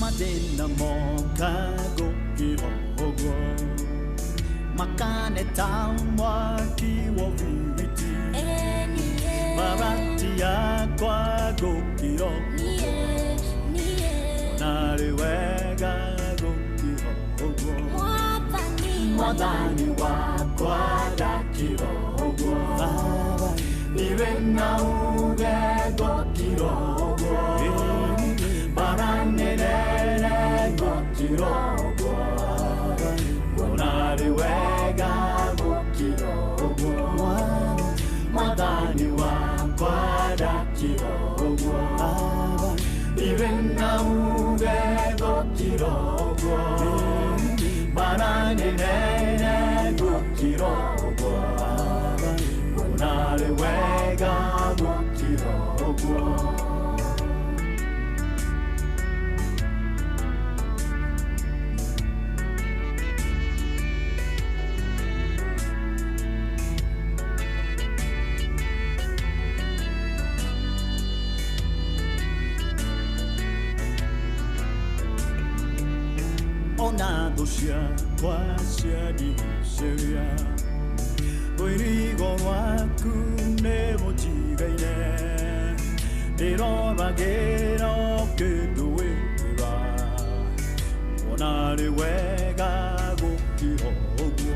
Madina Monkago Kihogo Makane Tamwa Kiwo Viviti Maratia Kwago Kiro Nariwega Go Kihogo Wadani Wakwada Kihogo Nirena Uge Go Kihogo Baranene Go Kihogo Nariwega Go Kihogo Wadani Wakwada Kihogo Nirena Uge Go Kihogo Baranene Go Kihogo Nariwega Go Kihogo Ona dosia kwasia di seria Oirigo wakune mochigaine Nero bagero ke duera Onare wega go kihogo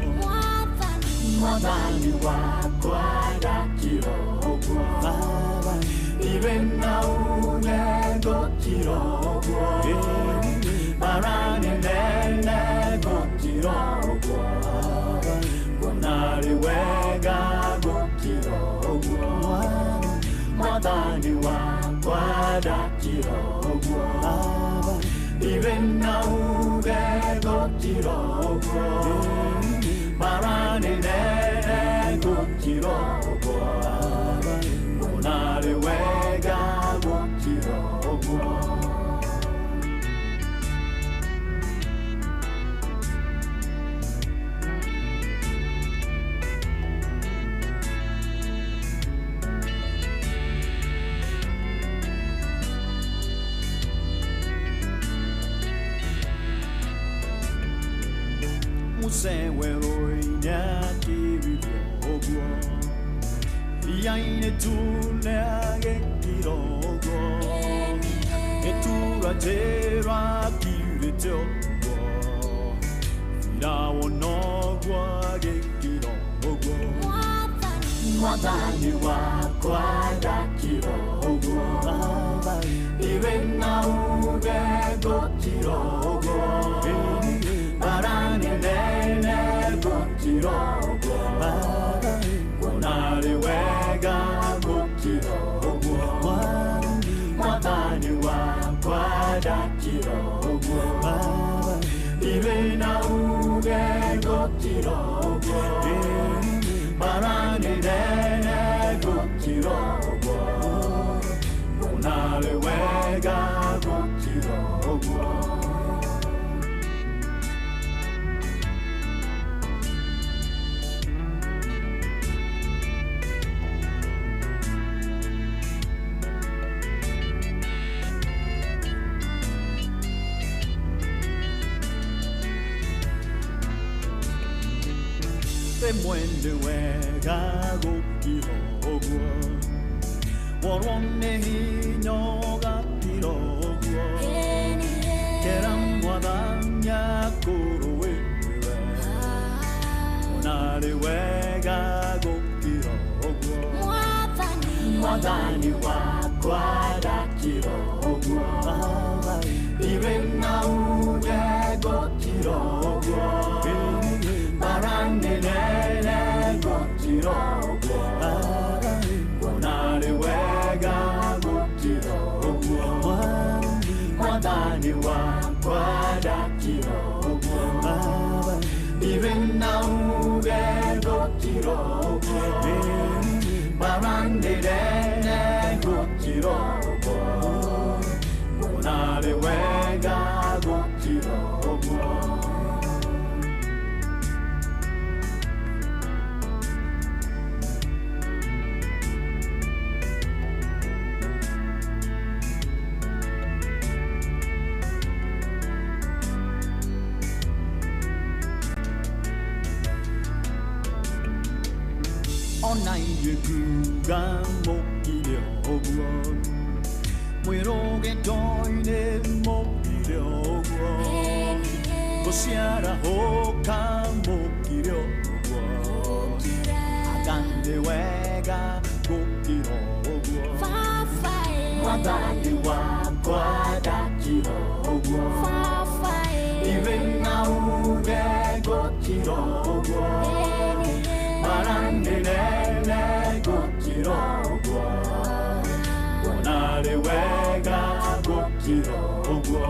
Wadani wakwada kihogo Irena une go kihogo Barane nene go kihogo Nariwega go kihogo Wadani wakwada kihogo Irena uge go kihogo Barane nene go kihogo Nariwega go kihogo Musewero inyaki vivyogo Yaine tunage kirogo Etura tera kirityogo Firawo nogwa ge kirogo Wadani wakwada kirogo Irena uge go kirogo Barane nene go kirogo Nariwega go kirogo Wadani wakwada kirogo Irena uge go kirogo Barane nene go kirogo Nariwega go kirogo Mwende wega go kihogo Warone hinyoga kihogo Keram wadanya kuruwe Nari wega go kihogo Wadani wakwada kihogo Irena uge go kihogo Barane nene go kirogo Nariwega go kirogo Wadani wakwada kirogo Irena uge go kirogo Barane nene go kirogo Nariwega go kirogo ngĩkuga mũkire ũguo mwĩroge ndoine mũkire ũguo gũciara ũka mũkire ũguo agande wega gũkira ũguo mwathani wakwa ndakira ũguo iwe na uge gũkira ũguo maranene gũkira ũguo wonarĩ wega gũkira ũguo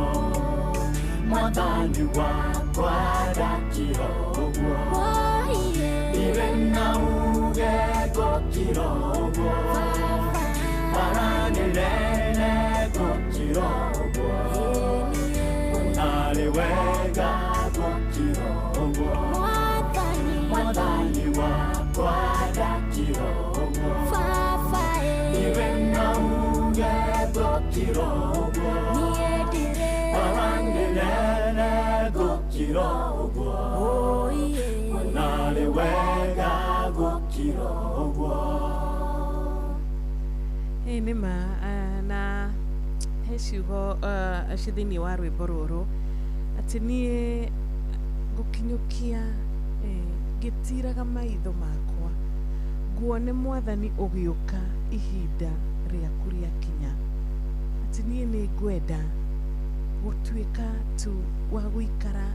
mwathani wakwa ndakira ũguo iwe na uge gũkira ũguo maranene gũkira ũguo wonarĩ wega gũkira ũguo mwathani wakwa ndakira ũguo iwe na uge gũkira ũguo maranene gũkira ũguo wonarĩ wega gũkira ũguo. Nĩma na he ciugo ci thĩinĩ wa rwĩmbo rũrũ atĩ niĩ gũkinyũkia ngĩtiraga maitho makwa nguone mwathani ũgĩũka ihinda rĩaku rĩakinya atĩ niĩ nĩ ngwenda gũtuĩka tu wa gũikara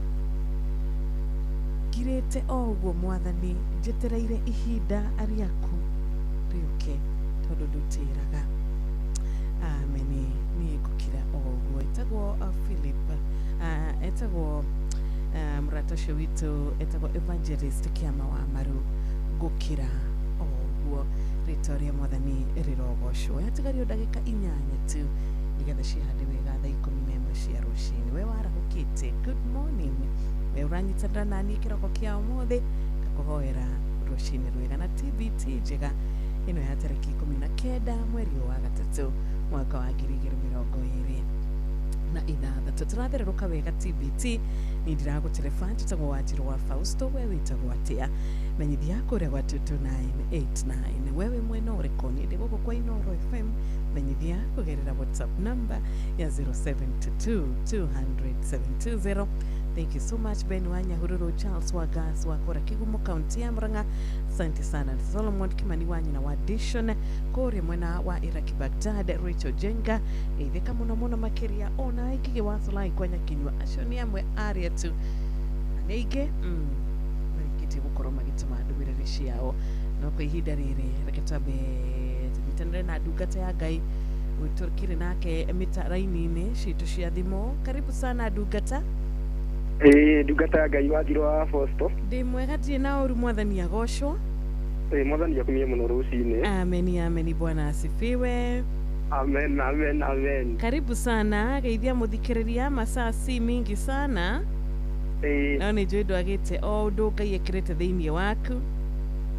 ngirĩte o ũguo mwathani njetereire ihinda rĩaku rĩũke tondũ ndũtĩraga. Ameni niĩ ngũkira o ũguo etagwo Philip etagwo mũrata ũcio witũ etagwo Evangelist Kĩama wa Maru ngũkira o ũguo rĩtwa rĩa mwathani rĩrogocwo yatigario ndagĩka 8 tu nĩgetha cihande wega thaa 11 cia rũcinĩ we warahũkĩte good morning we ũranyitanĩra naniĩ kĩroko kĩa ũmũthĩ ngakũhoera rũcinĩ rwega na TBT njega ĩno ya tarĩki 19 mweri wa gatatũ mwaka wa 2026 tũrathererũka wega TBT nĩ ndiragũtereba njĩtagwo Wanjirũ wa Fausto we wĩtagwo atĩa menyithia kũrĩa gwa 22989 wewe mwena ũrĩkũ nĩ ndĩ gũkũ kwa Inooro FM menyithia kũgerera WhatsApp number ya 0722000720. Thank you so much Ben wa Nyahururu, Charles wa Gas wa Kora Kigumo County ya Murang'a. Asante sana Solomon Kimani wa nyina wa Dishon kũrĩa mwena wa Iraki Baghdad, Rachel Jenga itheka mũno makĩria ona ingĩ wa Solai kwa Nyakinyua acio nĩ amwe aria tu na ingĩ marikĩtie gũkorwo magĩtũma ndũmĩrĩri ciao no kwa ihinda rĩrĩ reke twambe tũnyitanĩre na ndungata ya Ngai tũkĩrĩ nake mĩtarainĩ citũ cia thimũ. Karibu sana ndungata. Ndungata ya Ngai Wanjirũ wa Fausto. Ndĩ mwega ndirĩ na ũru mwathani agocwo. Mwathani akumie mũno rũcinĩ. Ameni ameni Bwana asifiwe. Amen amen amen. Karibu sana geithia mũthikĩrĩria masaa si mingi sana. No nĩ njũĩ ndwagĩte o ũndũ Ngai ekĩrĩte thĩinĩ waku.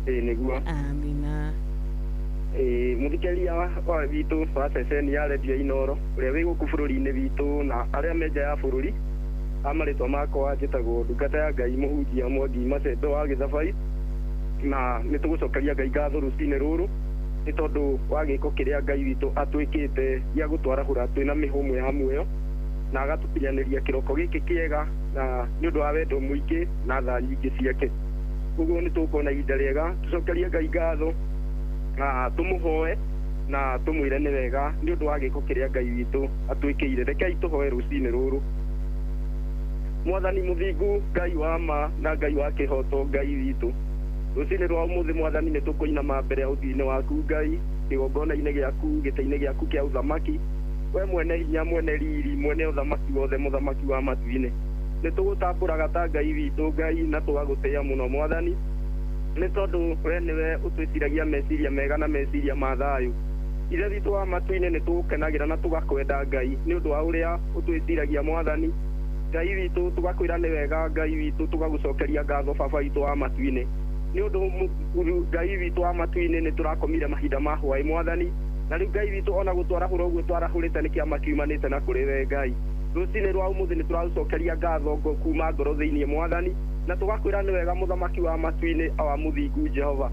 Nĩguo. Amina. Mũthikĩrĩria wa witũ wa ceceni ya redio Inooro ũrĩa wĩ gũkũ bũrũri-inĩ witũ na arĩa me nja ya bũrũri amarĩtwa makwa njĩtagwo ndungata ya Ngai Mũhunjia Mwangi Macembe wa Gĩthabai na nĩ tũgũcokeria Ngai ngatho rũcinĩ rũrũ nĩ tondũ wa gĩko kĩrĩa Ngai witũ atwĩkĩte gĩa gũtwarahũra twĩna mĩhũmũ ya muoyo na agatũkinyanĩria kĩroko gĩkĩ kĩega na nĩ ũndũ wa wendo mũingĩ na tha nyingĩ ciake. Ũguo nĩ tũkuona ihinda rĩega tũcokerie Ngai ngatho na tũmũhoe na tũmwĩre nĩ wega nĩ ũndũ wa gĩko kĩrĩa Ngai witũ atwĩkĩire. Rekei tũhoe rũcinĩ rũrũ. Mwathani mũthingu, Ngai wa ma na Ngai wa kĩhoto, Ngai witũ rũcinĩ rwa ũmũthĩ Mwathani nĩ tũkũinama mbere ya ũthiũ-inĩ waku Ngai kĩgongona-inĩ gĩaku gĩtĩ-inĩ gĩaku kĩa ũthamaki we mwene hinya mwene riri mwene ũthamaki wothe mũthamaki wa matu-inĩ nĩ tũgũtambũraga ta Ngai witũ Ngai na tũgagũtĩĩa mũno Mwathani nĩ tondũ we nĩwe ũtwĩciragia meciria mega na meciria ma thayũ. Ithe witũ wa matu-inĩ nĩ tũgũkenagĩra na tũgakwenda Ngai nĩ ũndũ wa ũrĩa ũtwĩciragia Mwathani. Ngai witũ tũgakwĩra nĩ wega Ngai witũ tũgagũcokeria ngatho baba witũ wa matu-inĩ nĩ ũndũ Ngai witũ wa matu-inĩ nĩ tũrakomire mahinda ma hwaĩ Mwathani na rĩu Ngai witũ ona gũtwarahũra ũguo twarahũrĩte nĩ kĩama kiumanĩte na kũrĩ we Ngai. Rũcinĩ rwa ũmũthĩ nĩ tũragũcokeria ngatho kuma ngoro thĩinĩ Mwathani na tũgakwĩra nĩ wega mũthamaki wa matu-inĩ wa mũthingu Jehova.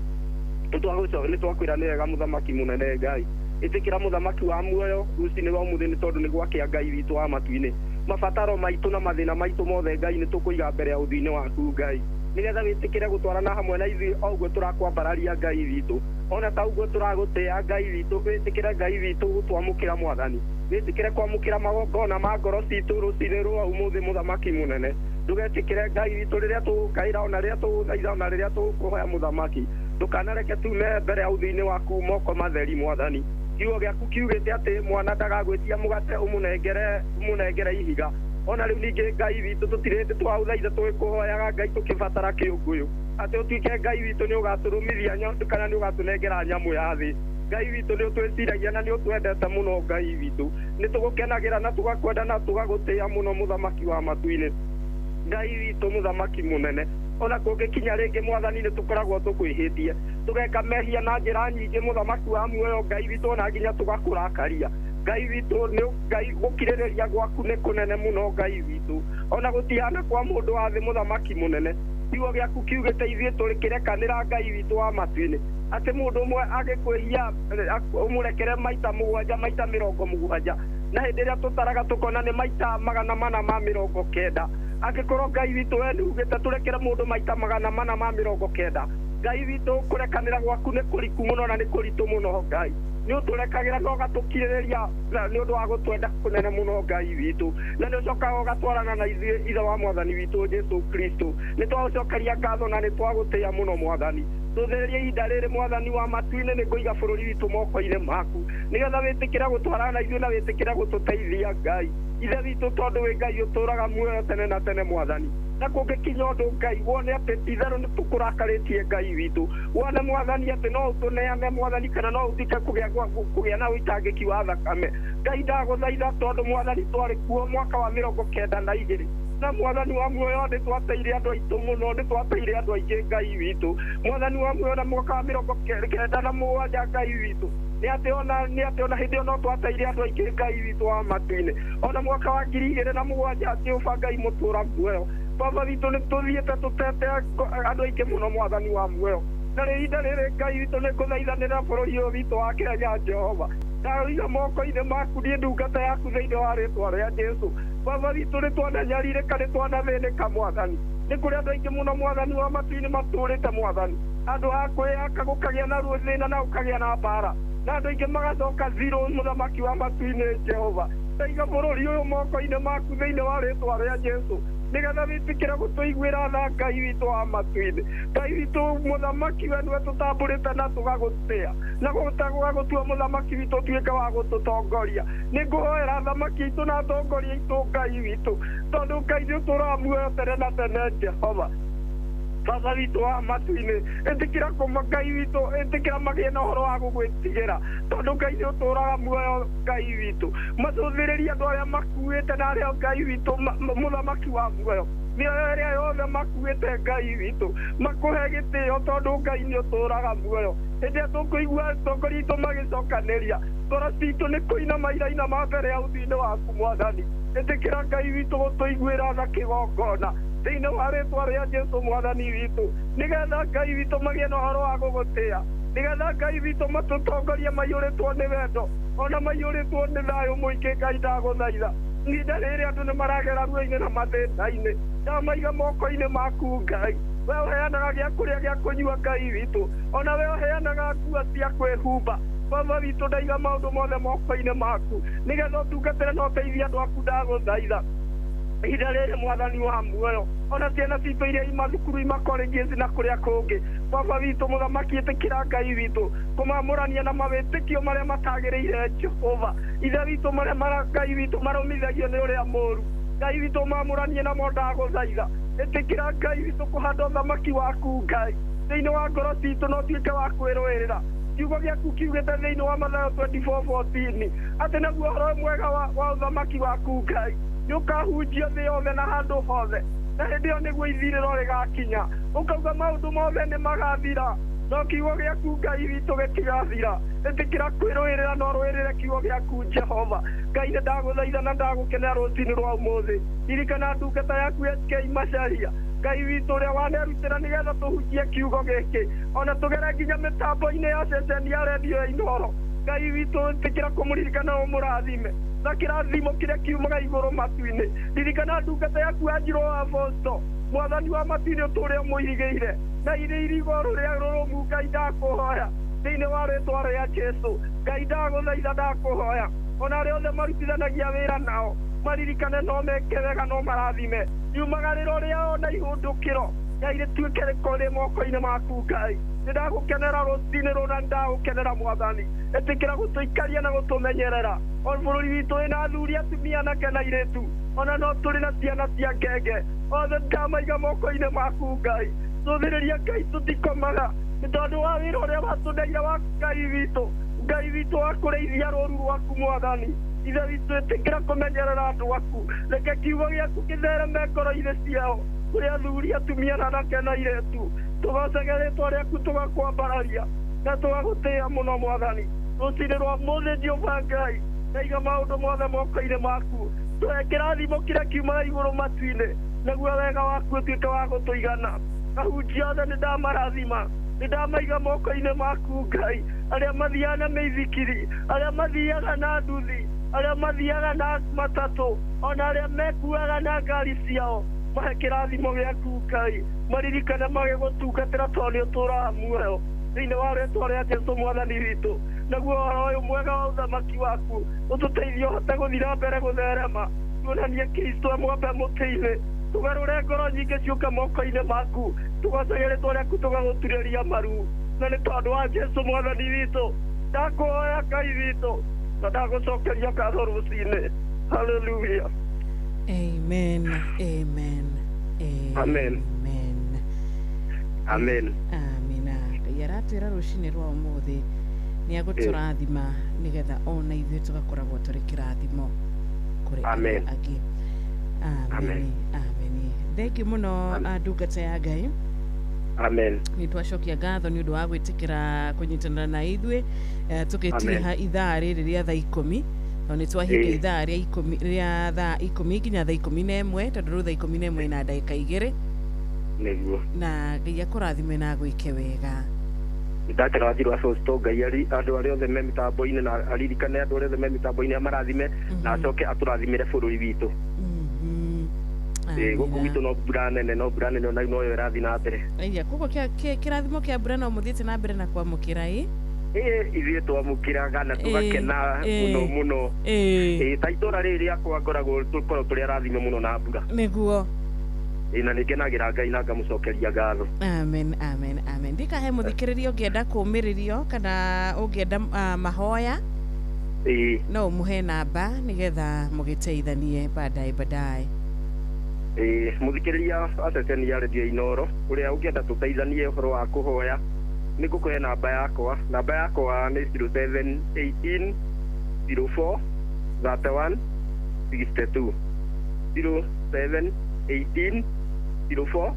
nĩ twakwĩra nĩ wega mũthamaki mũnene Ngai ĩtĩkĩra mũthamaki wa muoyo rũcinĩ rwa ũmũthĩ nĩ tondũ nĩ gwakĩa Ngai witũ wa matu-inĩ mabataro maitũ na mathĩna maitũ mothe Ngai nĩ tũkũiga mbere ya ũthiũ-inĩ waku Ngai nĩgetha wĩtĩkĩre gũtwarana hamwe na ithuĩ o ũguo tũrakwambararia Ngai witũ ona ta ũguo tũragũtĩa Ngai witũ wĩtĩkĩre Ngai witũ gũtwamũkĩra mwathani wĩtĩkĩre kwamũkĩra magongona ma ngoro citũ rũcinĩ rwa ũmũthĩ mũthamaki mũnene ndũgetĩkĩre Ngai witũ rĩrĩa tũgũkaĩra ona rĩrĩa tũgũthaitha ona rĩrĩa tũgũkũhoya mũthamaki ndũkanareke tume mbere ya ũthiũ-inĩ waku moko matheri mwathani kiugo gĩaku kiugĩte atĩ mwana ndagagwĩtia mũgate ũmũnengere ihiga ona rĩu ningĩ Ngai witũ tũtirĩndĩ twaũthaitha tũgĩkũhoyaga Ngai tũkĩbatara kĩũngũyũ atĩ ũtuĩke Ngai witũ nĩ ũgatũrũmithia kana nĩ ũgatũnengera nyamũ ya thĩ Ngai witũ nĩ ũtwĩciragia na nĩ ũtwendete mũno Ngai witũ nĩ tũgũkenagĩra na tũgakwenda na tũgagũtĩĩa mũno mũthamaki wa matu-inĩ Ngai witũ mũthamaki mũnene ona kũngĩkinya rĩngĩ mwathani nĩ tũkoragwo tũkwĩhĩtie tũgeka mehia na njĩra nyingĩ mũthamaki wa muoyo Ngai witũ ona nginya tũgakũrakaria Ngai witũ nĩ Ngai gũkirĩrĩria gwaku nĩ kũnene mũno Ngai witũ ona gũtihana kwa mũndũ wa thĩ mũthamaki mũnene kiugo gĩaku kiugĩte ithuĩ tũrĩkĩrekanĩra Ngai witũ wa matu-inĩ atĩ mũndũ ũmwe agĩkwĩhia ũmũrekere maita 7 maita 70 na hĩndĩ ĩrĩa tũtaraga tũkona nĩ maita 490 angĩkorwo Ngai witũ we nĩugĩte tũrekere mũndũ maita 490 Ngai witũ kũrekanĩra gwaku nĩ kũriku mũno na nĩ kũritũ mũno Ngai nĩ ũtũrekagĩra na ũgatũkirĩrĩria nĩ ũndũ wa gũtwenda kũnene mũno Ngai witũ na nĩ ũcokaga ũgatwarana na ithuĩ ithe wa mwathani witũ Jesũ Kristo nĩ twagũcokeria ngatho na nĩ twagũtĩĩa mũno mwathani tũthĩrĩrie ihinda rĩrĩ mwathani wa matu-inĩ nĩ ngũiga bũrũri witũ moko-inĩ maku nĩgetha wĩtĩkĩre gũtwarana na ithuĩ na wĩtĩkĩre gũtũteithia Ngai ithe witũ tondũ wĩ Ngai ũtũraga muoyo tene na tene mwathani na kũngĩkinya ũndũ Ngai wone atĩ ti-itherũ nĩ tũkũrakarĩtie Ngai witũ wone mwathani atĩ no ũtũneane mwathani kana no ũtike kũgĩa na ũitangĩki wa thakame Ngai ndagũthaitha tondũ mwathani twarĩ kuo mwaka wa 92 na mwathani wa muoyo nĩ twateire andũ aitũ mũno nĩ twateire andũ aingĩ Ngai witũ mwathani wa muoyo na mwaka wa 97 Ngai witũ nĩ atĩ ona hĩndĩ ĩyo no twateire andũ aingĩ Ngai witũ wa matu-inĩ ona mwaka wa 2007 Jehova Ngai mũtũra muoyo baba witũ nĩ tũthiĩte tũtete andũ aingĩ mũno mwathani wa muoyo na ihinda rĩrĩ Ngai witũ nĩ ngũthaithanĩra bũrũri ũyũ witũ wa Kenya Jehova ndawĩiga moko-inĩ maku niĩ ndungata yaku thĩinĩ wa rĩtwa rĩa Jesũ baba witũ nĩ twananyarirĩka nĩ twanathĩnĩka mwathani nĩ kũrĩ andũ aingĩ mũno mwathani wa matu-inĩ matũrĩte mwathani andũ a kwĩyaka gũkagĩa na rũthĩna na gũkagĩa na mbara na andũ aingĩ magacoka zero mũthamaki wa matu-inĩ Jehova ndaiga bũrũri ũyũ moko-inĩ maku thĩinĩ wa rĩtwa rĩa Jesũ nĩgetha wĩtĩkĩre gũtũiguĩra tha Ngai witũ wa matu-inĩ Ngai witũ mũthamaki we nĩwe tũtambũrĩte na tũgagũtĩa na gũgũtua mũthamaki witũ tuĩke wa gũtũtongoria nĩ ngũhoera thamaki itũ na atongoria itũ Ngai witũ tondũ Ngai nĩ ũtũraga muoyo tene na tene Jehova baba witũ wa matu-inĩ ĩtĩkĩra Ngai witũ ĩtĩkĩra magĩe na ũhoro wa gũgwĩtigĩra tondũ Ngai nĩ ũtũraga muoyo Ngai witũ macũthĩrĩrie andũ arĩa makuĩte na arĩa Ngai witũ mũthamaki wa muoyo mĩoyo ĩrĩa yothe makuĩte Ngai witũ makũhe gĩtĩo tondũ Ngai nĩ ũtũraga muoyo hĩndĩ ĩrĩa tũkũigua atongoria aitũ magĩcokanĩria ngoro citũ nĩ kũinama irainama mbere ya ũthiũ-inĩ waku mwathani ĩtĩkĩra Ngai witũ gũtũiguĩra tha kĩgongona thĩinĩ wa rĩtwa rĩa Jesũ mwathani witũ nĩgetha Ngai witũ magĩe na ũhoro wa gũgũtĩa nĩgetha Ngai witũ matũtongorie maiyũrĩtwo nĩ wendo ona maiyũrĩtwo nĩ thayũ mũingĩ Ngai ndagũthaitha ihinda rĩrĩ andũ nĩ maragera ruo-inĩ na mathĩna-inĩ ndamaiga moko-inĩ maku Ngai we ũheanaga gĩa kũrĩa gĩa kũnyua Ngai witũ ona we ũheanaga nguo cia kwĩhumba baba witũ ndaiga maũndũ mothe moko-inĩ maku nĩgetha ũtungatĩre na ũteithie andũ aku ndagũthaitha ihinda rĩrĩ mwathani wa muoyo ona ciana citũ iria imathukuru imakorengiezi na kũrĩa kũngĩ baba witũ mũthamaki ĩtĩkĩra Ngai witũ kũmamũrania na mawĩtĩkio marĩa matagĩrĩire Jehova ithe witũ marĩa Ngai witũ marũmithagio nĩ ũrĩa mũũru Ngai witũ mamũranie namo ndagũthaitha ĩtĩkĩra Ngai witũ kũhanda ũthamaki waku Ngai thĩinĩ wa ngoro citũ no tuĩke wa kwĩrũĩrĩra kiugo gĩaku kiugĩte thĩinĩ wa Mathayo 24:14 atĩ naguo ũhoro mwega wa ũthamaki waku Ngai nĩ ũkahunjio thĩ yothe na handũ hothe na hĩndĩ ĩyo nĩguo ithirĩro rĩgakinya ũkauga maũndũ mothe nĩ magathira no kiugo gĩaku Ngai witũ gĩtigathira ĩtĩkĩra kwĩrũĩrĩra no rũĩrĩre kiugo gĩaku Jehova Ngai nĩ ndagũthaitha na ndagũkenera rũcinĩ rwa ũmũthĩ ririkana ndungata yaku SK Macharia Ngai witũ ũrĩa wanerutĩra nĩgetha tũhunjie kiugo gĩkĩ ona tũgere nginya mĩtambo-inĩ ya ceceni ya redio ya Inooro. Ngai witũ tĩkĩra kũmũririkana ũmũrathime na kĩrathimo kĩrĩa kiumaga igũrũ matu-inĩ. Ririkana ndungata yaku Wanjirũ wa Bosto, Mwathani wa matu-inĩ ũtũũre ũmũirigĩire na irĩ irigo rũrĩa rũrũmu. Ngai ndakũhoya thĩinĩ wa rĩĩtwa rĩa Jesũ, Ngai ndagũthaitha ndakũhoya ona arĩa othe marutithanagia wĩra nao maririkane no meke wega no marathime riumagarĩro rĩao na ihũndũkĩro. Ngai rĩtuĩke rĩkorĩ moko-inĩ maku Ngai. Nĩndagũkenera rũcinĩ rũu na nĩndagũkenera Mwathani. Ĩtĩkĩra gũtũikaria na gũtũmenyerera. O bũrũri witũ wĩna athuri atumia anake na airĩtu ona no tũrĩ na ciana cia ngenge. Othe ndamaiga moko-inĩ maku Ngai. Tũthĩrĩria Ngai tũtikomaga nĩ tondũ wa wĩra ũrĩa watũneire wa Ngai witũ. Ngai witũ wa kũrĩithia rũũru rwaku Mwathani. Ithe witũ ĩtĩkĩra kũmenyerera andũ aku. Reke kiugo gĩaku gĩthereme ngoro-inĩ ciao kũrĩ athuri atumia na anake na airĩtu. Tũgocage rĩĩtwa rĩaku tũgakwambararia na tũgagũtĩĩa mũno Mwathani. Rũcinĩ rwa ũmũthĩ Jehova Ngai, ndaiga maũndũ mothe moko-inĩ maku. Tũhe kĩrathimo kĩrĩa kiumaga igũrũ matu-inĩ naguo wega waku ũtuĩke wa gũtũigana. Ahunjia othe nĩndamarathima, nĩndamaiga moko-inĩ maku Ngai. Arĩa mathiaga na mĩithikiri, arĩa mathiaga na nduthi, arĩa mathiaga na matatũ, ona arĩa mekuaga na ngari ciao, mahe kĩrathimo gĩaku Ngai. Maririkane magĩgũtungatĩra tondũ nĩũtũũraga muoyo thĩinĩ wa rĩĩtwa rĩa Jesũ Mwathani witũ. Naguo ũhoro ũyũ mwega wa ũthamaki waku ũtũteithie ũhote gũthiĩ na mbere gũtherema, tuonanie Kristo amwambe mũtĩ-inĩ. Tũgarũre ngoro nyingĩ ciũke moko-inĩ maku, tũgocage rĩĩtwa rĩaku tũgagũturĩria maru. Na nĩ tondũ wa Jesũ Mwathani witũ ndakũhoya Ngai witũ na ndagũcokeria ngatho rũcinĩ. Hallelujah. Amen. Amen. Amen. Amen. Amina. Ngai aratwĩra rũcinĩ rwa ũmũthĩ nĩ agũtũrathima nĩgetha ona ithuĩ tũgakoragwo tũrĩ kĩrathimo kũrĩ arĩa angĩ. Amen. Amen. Thengiũ mũno ndungata ya Ngai. Amen. Nĩ twacokia ngatho nĩ ũndũ wa gwĩtĩkĩra kũnyitanĩra na ithuĩ tũgĩtiriha ithaa rĩrĩ rĩa thaa 10 no nĩ twahinga ithaa rĩa thaa 10 nginya thaa 11 tondũ rĩu thaa 11 na ndagĩka 2 nĩguo na Ngai akũrathime na gwĩke wega. Ndatera Wanjirũ wa Bosto, Ngai andũ arĩa othe me mĩtambo-inĩ na aririkane andũ arĩa othe me mĩtambo-inĩ amarathime na acoke atũrathimĩre bũrũri witũ. Gũkũ gwitũ no mbura nene ona noyo ĩrathiĩ na mbere. Koguo kĩrathimo kĩa mbura no mũthiĩte na mbere na kwamũkĩra ithuĩ twamũkĩraga na tũgakena mũno mũno. Ta itũũra rĩrĩ rĩakwa ngoragwo tũrĩ arathime mũno na mbura. Nĩguo na nĩngenagĩra Ngai na ngamũcokeria ngatho. Amen. Ndikahe mũthikĩrĩria ũngĩenda kũũmĩrĩrio kana ũngĩenda mahoya no mũhe namba nĩgetha mũgĩteithanie baadaye. Mũthikĩrĩria wa ceceni ya redio Inooro ũrĩa ũngĩenda tũteithanie ũhoro wa kũhoya nĩ ngũkũhe namba yakwa. Namba yakwa nĩ 0718 04 31 62 0718 04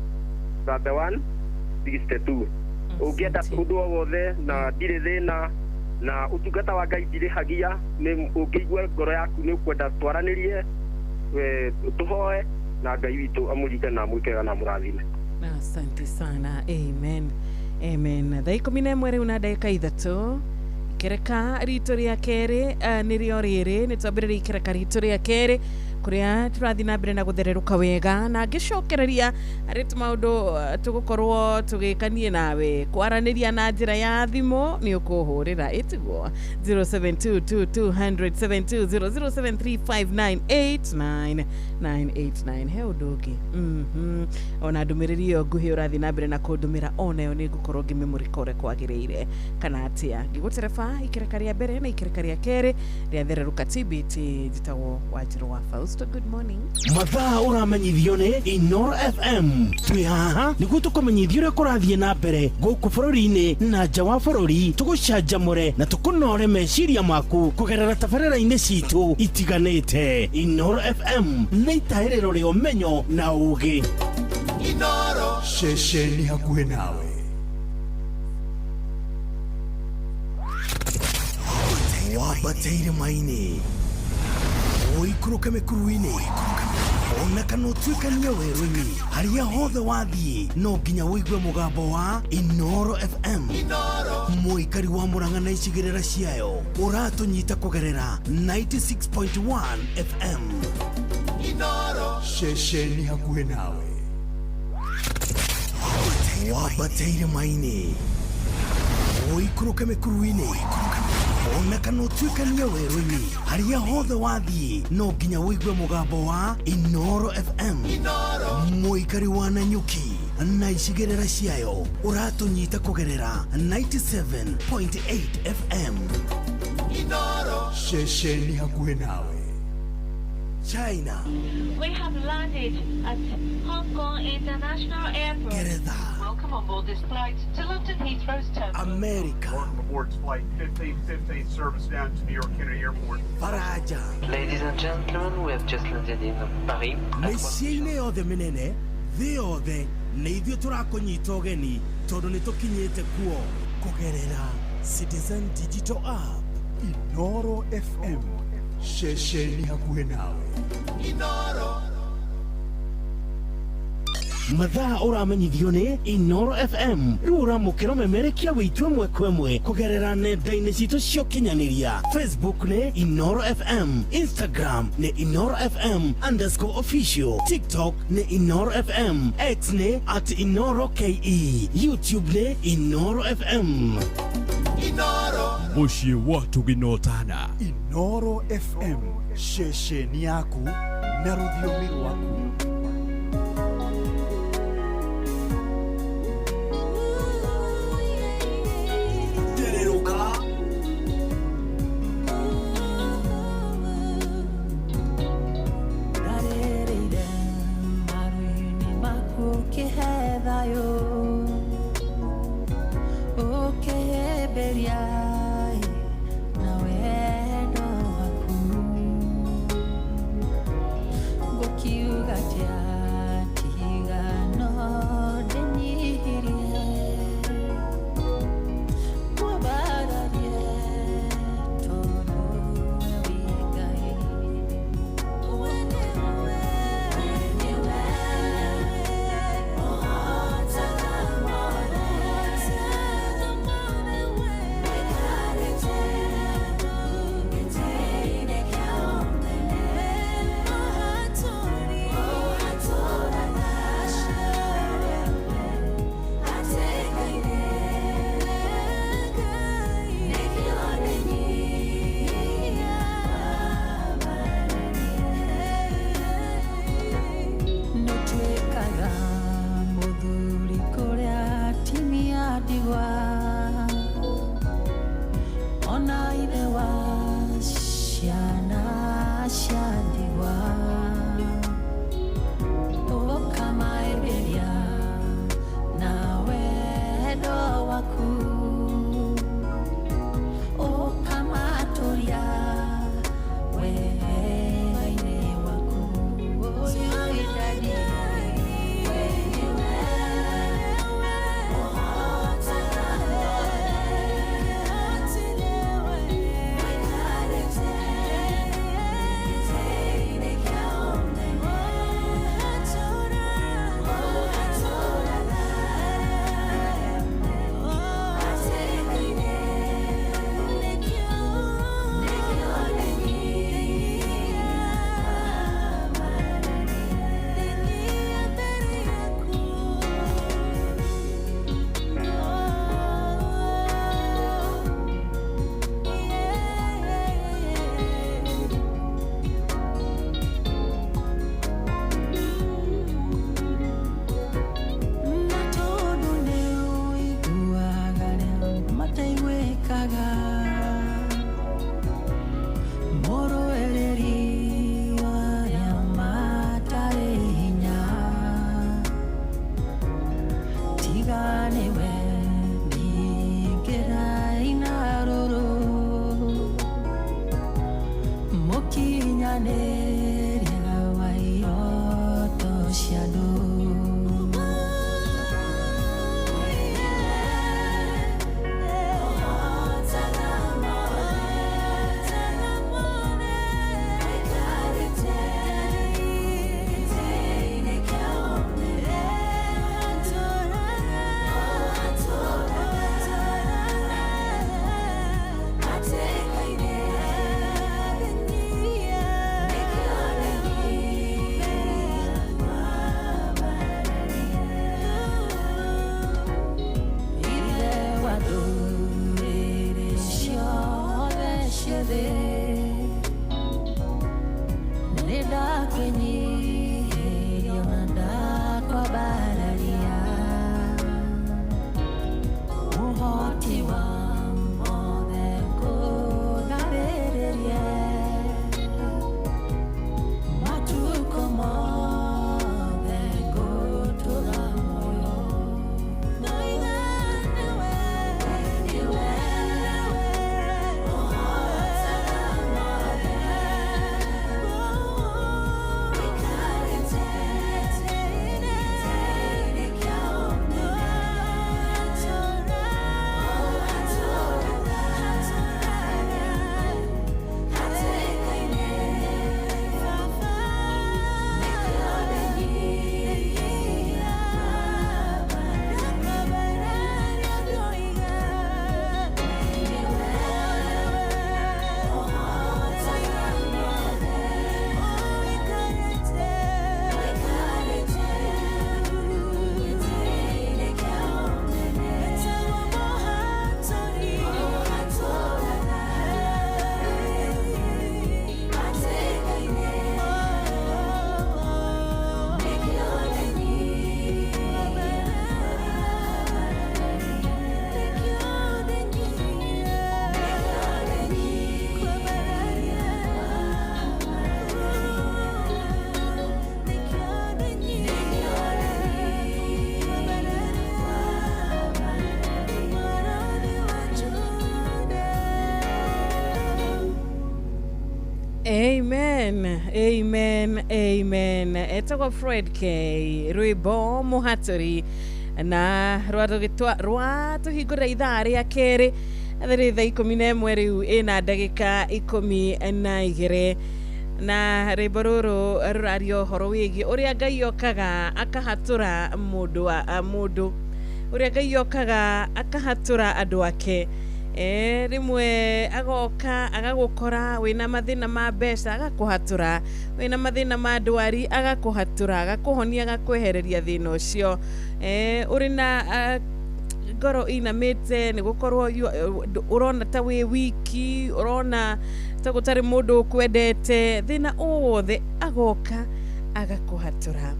31 62. Ũngĩenda ũndũ o wothe na ndirĩ thĩna na ũtungata wa Ngai ndirĩhagia, ũngĩigua ngoro yaku nĩ ũkwenda twaranĩrie tũhoe na Ngai witũ amũririkane na amwĩkega na mũrathime. Asante sana. Amen. Thaa 11 rĩu na ndagĩka 3 ikereka ritũ rĩa kerĩ nĩrĩo rĩrĩ nĩtwambĩrĩria ikereka ritũ rĩa kerĩ kũrĩa tũrathiĩ na mbere na gũthererũka wega na ngĩcokereria arĩ maũndũ tũgũkorwo tũgĩkanie nawe kwaranĩria na njĩra ya thimũ nĩ ũkũhũrĩra ĩtigwo 072220735989 he ũndũ ũngĩ ona ndũmĩrĩri ĩyo nguhĩ ũrathiĩ na mbere na kũndũmĩra onayo nĩ ngũkorwo ngĩmĩmũrĩka ũrĩa kwagĩrĩire kana atĩa ngĩgũtereba ikereka rĩa mbere na ikereka rĩa kerĩ rĩa thererũka TBT njĩtagwo Wanjirũ wa Fausto. Good morning. Mathaa ũramenyithio nĩ Inooro FM. Twĩ haha nĩguo tũkũmenyithia ũrĩa kũrathiĩ na mbere gũkũ bũrũri-inĩ na nja wa bũrũri, tũgũcanjamũre na tũkũnore meciria maku kũgerera tabarĩra-inĩ citũ itiganĩte. Inooro FM nĩ itaĩrĩro rĩa ũmenyo na ũũgĩ. Inooro, ceceni hakuhĩ nawe. Wambatĩire maini, ũikũrũke mĩkuru-inĩ, ona kana ũtuĩkanie werũ-inĩ harĩa hothe wathiĩ no nginya wĩigue mũgambo wa Inoro FM. Mũikari wa Mũrang'a na icigĩrĩra ciayo ũratũnyita kũgerera 96.1 FM. Inoro ceceni hakuhĩ nawe. Wabateire maini ũikũrũke mĩkuru-inĩ ona kana ũtuĩkanie werũ-inĩ harĩa hothe wathiĩ no nginya wĩigue mũgambo wa Inoro FM. Mũikari wa Nanyuki na icigĩrĩra ciayo ũratũnyita kũgerera 97.8 FM. Inoro ceceni hakuhĩ nawe. China. We have landed at Hong Kong International Airport. Geretha. Welcome on board this flight to London Heathrow's terminal. America. Welcome aboard flight 1515 service down to New York Kennedy Airport. Faraja. Ladies and gentlemen, we have just landed in Paris. Mĩciĩ-inĩ yothe mĩnene thĩ yothe nĩ ithuĩ tũrakũnyita ũgeni tondũ nĩ tũkinyĩte kuo kũgerera Citizen Digital App. Inoro FM ceceni hakuhĩ nawe. Inoro mathaa ũramenyithio nĩ Inoro FM. Rĩu ũramũkĩra ũmemerekia wĩitũ ĩmwe kwa ĩmwe kũgerera nenda-inĩ citũ cia ũkinyanĩria. Facebook nĩ Inoro FM, Instagram nĩ Inoro FM_official, TikTok nĩ Inoro FM, X nĩ @InoroKE, YouTube nĩ Inoro FM. Inoro Mushi watu ginotana. Inoro FM ceceni yaku na rũthiomi rwaku. Amen, amen, amen. Etagwo Fred K. Rwimbo Muhaturi na rwatuhingũrĩra ithaa rĩa kerĩ thĩrĩ thaa 11 rĩu ĩna ndagĩka 12 na rwĩmbo rũrũ rũraria ũhoro wĩgiĩ ũrĩa Ngai okaga akahatũra mũndũ ũrĩa Ngai okaga akahatũra andũ ake. Rimwe agoka agagukora wina mathina ma mbeca agakuhatura, wina mathina ma ndwari agakuhatura, agakuhonia agakwehereria thina ucio. Uri na ngoro inamite ni gukorwo urona ta wi wiki, urona ta gutari mundu kwendete, thina wothe agoka agakuhatura.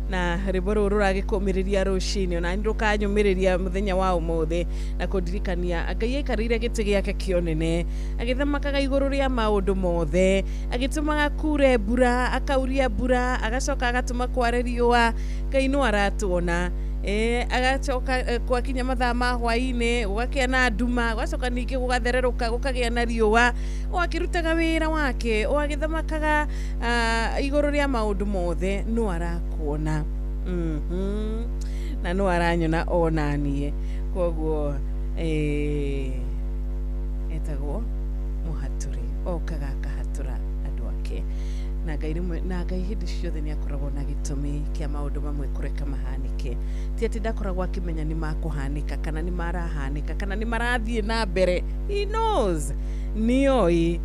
Na rwĩmbo rũrũ rũragĩkũmĩrĩria rũcinĩ na nĩrũkanyũmĩrĩria mũthenya wa ũmũthĩ na kũndirikania Ngai aikarĩire gĩtĩ gĩake kĩonene agĩthamakaga igũrũ rĩa maũndũ mothe, agĩtũmaga kure mbura, akauria mbura, agacoka agatũma kware riũa. Ngai no aratuona. Agacoka kwakinya mathaa ma hwainĩ gũgakĩa na nduma, gũgacoka ningĩ gũgathererũka gũkagĩa na riũa. Wakĩrutaga wĩra wake, agĩthamakaga igũrũ rĩa maũndũ mothe, no arakuona. Na no aranyona onanie. Koguo etagwo Muhaturi, okaga akahatũra andũ ake. Na Ngai hĩndĩ ciothe nĩ akoragwo na gĩtũmi kĩa maũndũ mamwe kũreka mahanĩke. Ti atĩ ndakoragwo akĩmenya nĩ makũhanĩka kana nĩ marahanĩka kana nĩ marathiĩ na mbere. He knows. Nĩoĩ.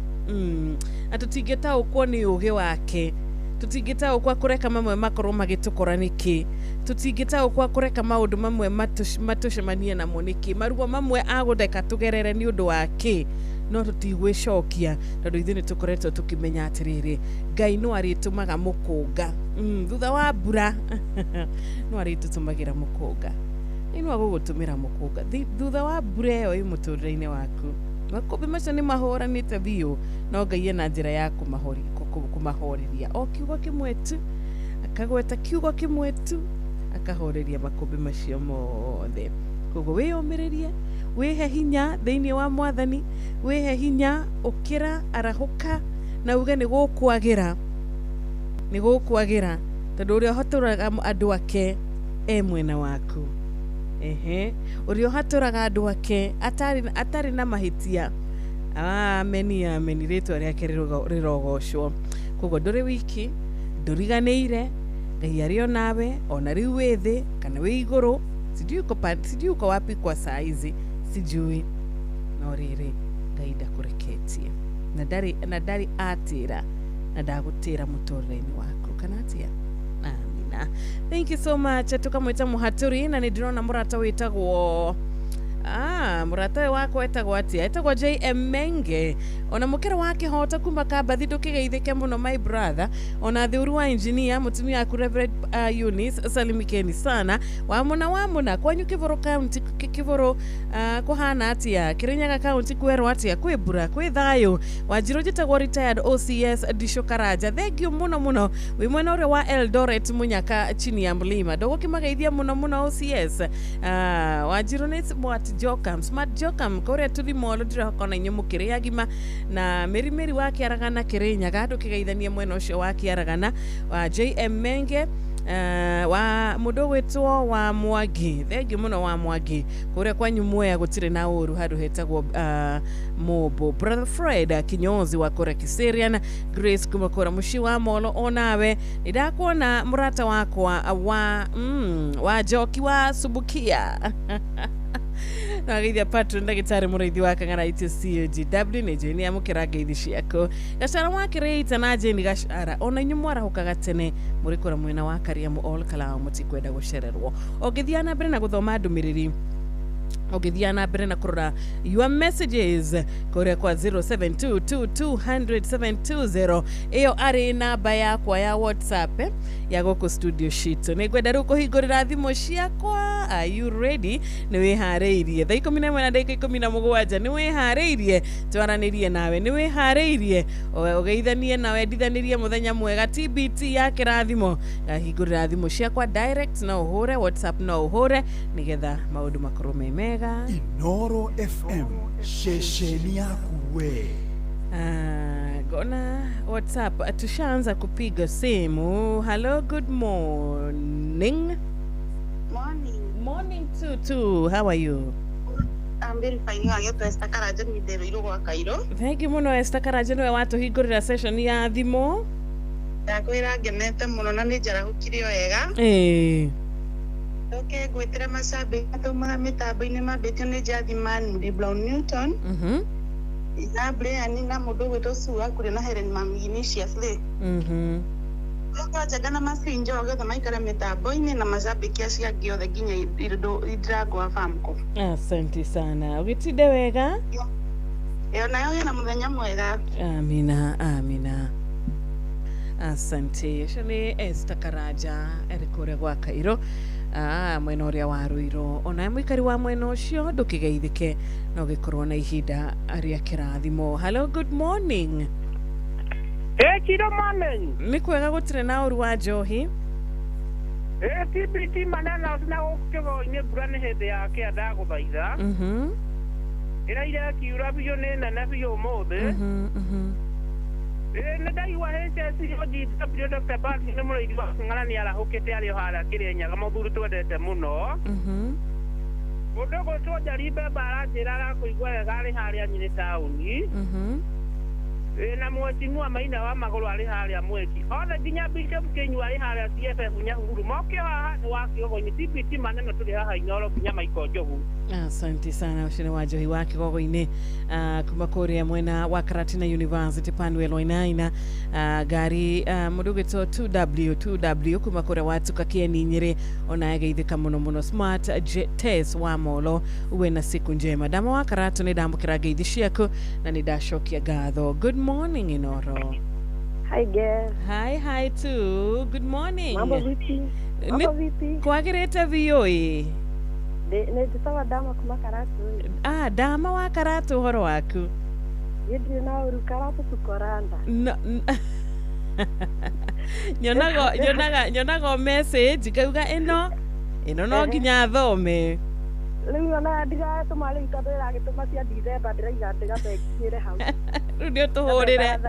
Na tũtingĩtaũkwo nĩ ũũgĩ wake. Tũtingĩtaũkwo kũreka mamwe makorwo magĩtũkora nĩkĩ. Tũtingĩtaũkwo kũreka maũndũ mamwe matũcemanie namo nĩkĩ. Maruo mamwe agũtheka tũgerere nĩ ũndũ wake. No tutigwĩcokia tondũ ithuĩ nĩ tũkoretwo tũkĩmenya atĩrĩrĩ, Ngai no arĩtũmaga mũkũnga thutha wa mbura. No arĩtũtũmagĩra mũkũnga. No agũgũtũmĩra mũkũnga thutha wa mbura ĩyo ĩ mũtũrĩre-inĩ waku. Makũmbĩ macio nĩ mahũranĩte biũ, no Ngai ena njĩra ya kũmahoreria. O kiugo kĩmwe tu, akagweta kiugo kĩmwe tu, akahoreria makũmbĩ macio mothe. Koguo wĩyũmĩrĩrie, wĩhe hinya thĩinĩ wa Mwathani, wĩhe hinya ũkĩra arahũka na uge nĩ gũkwagĩra tondũ ũrĩa ũhatũraga andũ ake mwena waku. Ũrĩa ũhatũraga andũ ake atarĩ na mahĩtia. Ameni, ameni, rĩtwa rĩake rĩrogocwo. Koguo ndũrĩ wiki, ndũriganĩire, Ngai arĩ o nawe, ona rĩu wĩ thĩ kana wĩ igũrũ. Sijui uko wapi kwa saa hizi, sijui. No rĩrĩ, Ngai ndakũreketie. Na ndari atĩra na ndagũtĩra mũtũrĩre-inĩ waku. Kana atĩa? Amina. Thank you so much. Tukamwĩta Muhaturi na nĩ ndĩrona mũrata wĩtagwo murata wako etagwo atia etagwo JM Menge ona mukera wake hota kuma kabathi ndukigeithike muno my brother ona thuru wa engineer mutumia aku Reverend Eunice salimikeni sana wamuna kwanyu Kivoro County Kivoro kuhana atia Kirinyaga County kwero atia kwibura kwithayo Wanjiru jitagwo retired OCS Disho Karaja thank you muno wi mwena ure wa Eldoret munyaka chini ya mlima dogo kimageithia muno OCS Wanjiru ni smart jokam kore tuthi molo ndira kona nyomu kiriagima na meri wake aragana Kirinyaga ndukigeithania mwena ucio wake aragana wa JM Menge wa mudo wetwo wa Mwagi thegi muno wa Mwagi kure kwa nyumwea gutire na uru hadu hetagwo Mobo brother Fred kinyozi wa kore Kiserian Grace kumakora mushi wa molo onawe nidakuona murata wako wa Joki wa Subukia na githia patron ndagitari murithi wa kangana ITCGW ni jeni amukira geithi ciako gacara wakireita na jeni gacara ona nyumwara hukaga tene murikora mwena wa Kariamu all kala mutikwenda gucererwo ogithiana mbere na guthoma ndumiriri ogithiana mbere na kurora your messages kore kwa 0722200720 iyo ari namba yakwa ya WhatsApp ya goko studio sheet nigwenda ruko higurira thimo ciakwa are you ready ni wihareirie thaa 11 na dakika 17 ni wihareirie twaranirie nawe ni wihareirie ogeithanie nawe ndithanirie muthenya mwega TBT ya kirathimo higurira thimo ciakwa direct na uhure WhatsApp na uhure nigetha maundu makoro mega Inoro FM shesheni yaku we. Gona WhatsApp tushaanza kupiga simu. Hello, good morning. Morning too. How are you? I'm very fine. Ageto Esther Karaja ni dero iro wa Cairo. Thank you muno Esther Karaja no watu higurira session ya thimo. Ndakwira ngenete muno na ni njara hukirio wega. Okay, gwetera masabe atoma mitambo-ini mambetio ni Jathiman ndi Brown Newton. Na Brian na mudo wetu suwa kuri na Helen Maminicius le. Kwa jagana masinjo ogetha maikara mitambo-ini na masabe kiasi giothe ginya idrago wa famko. Asante sana. Ugitide wega? Nayo na muthenya mwega. Amina. Asante. Shani Esther Karaja erikore gwa Cairo. Mwena uria wa Ruiro ona mwikari wa mwena ucio ndukigeithike no gikorwo na ihinda aria kirathimo. Hello, good morning. Kiro morning. Ni kwega gutire na uru wa njohi. TBT manana na ukego ine burane hede yake adaguthaitha. Ira ira kiura biyo nena na biyo mothe. Nadai wa hese siyoji tabyo Dr. Barty ni murithi wa ngana ni arahukite ari hara Kirinyaga muthuri twendete muno. Udogo twaja ribe baranjira ra kuigwa wega ari haria nyine tauni. Na mwetimu Maina wa maguru ari haria mweki. Ona ginya Bishop Kenyu ari haria CFF Nyahururu moke haha wa kiogo ni TBT maneno tuli haha Inoro ginya Maiko Njogu. Asante sana ushine wa Njohi wa Kigogo-ini kumakoria mwena wa Karatina University Panwell Wainaina gari mudugeto 2W kumakoria watu kakieni Nyeri ona geithika muno smart test wa molo uwe na siku njema dama wa Karatu ni ndamukira geithi ciaku na ni ndashokia gatho. Good morning Inoro. Hi girl. Hi too. Good morning. Mambo vipi? Kwagirete vioi. Nijitawa dama kuma Karatu. Dama wa Karatu horo waku. Yedri na uru Karatu tukoranda. Nyonago message kauga ino no nginya thome. Riu ona ndiga tumale itondu iragituma cia December ndiraiga ndigathekire hau. Riu ndio tuhurire.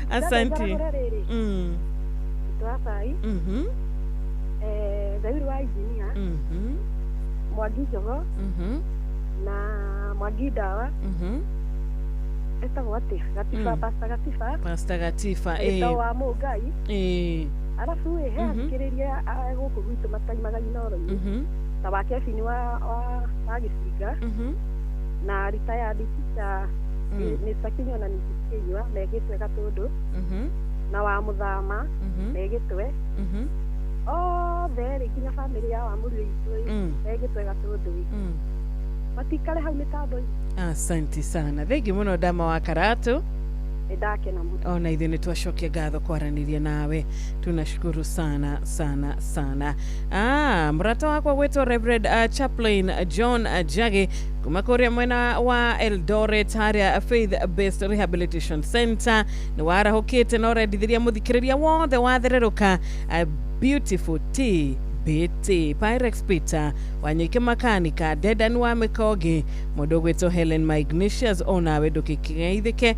Asante. Twasai. Dawiru wa engineer. Mwagi Njogo. Na Mwagi Dawa. Etagwo atia Gatiba Pastor Gatiba ito wa Mugai. Alafu he akiriria guku gwitu mataimaga Inoro-ini ta wa Kebini wa Giciga na retired teacher ni Sakinyo na Nisikiwa megitwe Gatundu na wa Muthama megitwe Othe kinya family ya wa muri itu egitwega tundu matikale hau mitambo-ini. Asante sana, thengi muno Dama wa Karatu. Ndakena muno. Ona ithuĩ nĩ twacokia ngatho kwaranĩria nawe, tunashukuru sana sana sana. Mrata wakwa gwĩtwo Reverend Chaplain John Jage kuma kũrĩa mwena wa Eldoret harĩa Faith Based Rehabilitation Center nĩ warahũkĩte na ũrendithĩria mũthikĩrĩria wothe wathererũka Beautiful Tea BT Pyrex Peter Wanyike Makanika Dedan wa Mikogi mũndũ gwĩtwo Helen Magnicius onawe ndũkĩkĩgeithĩke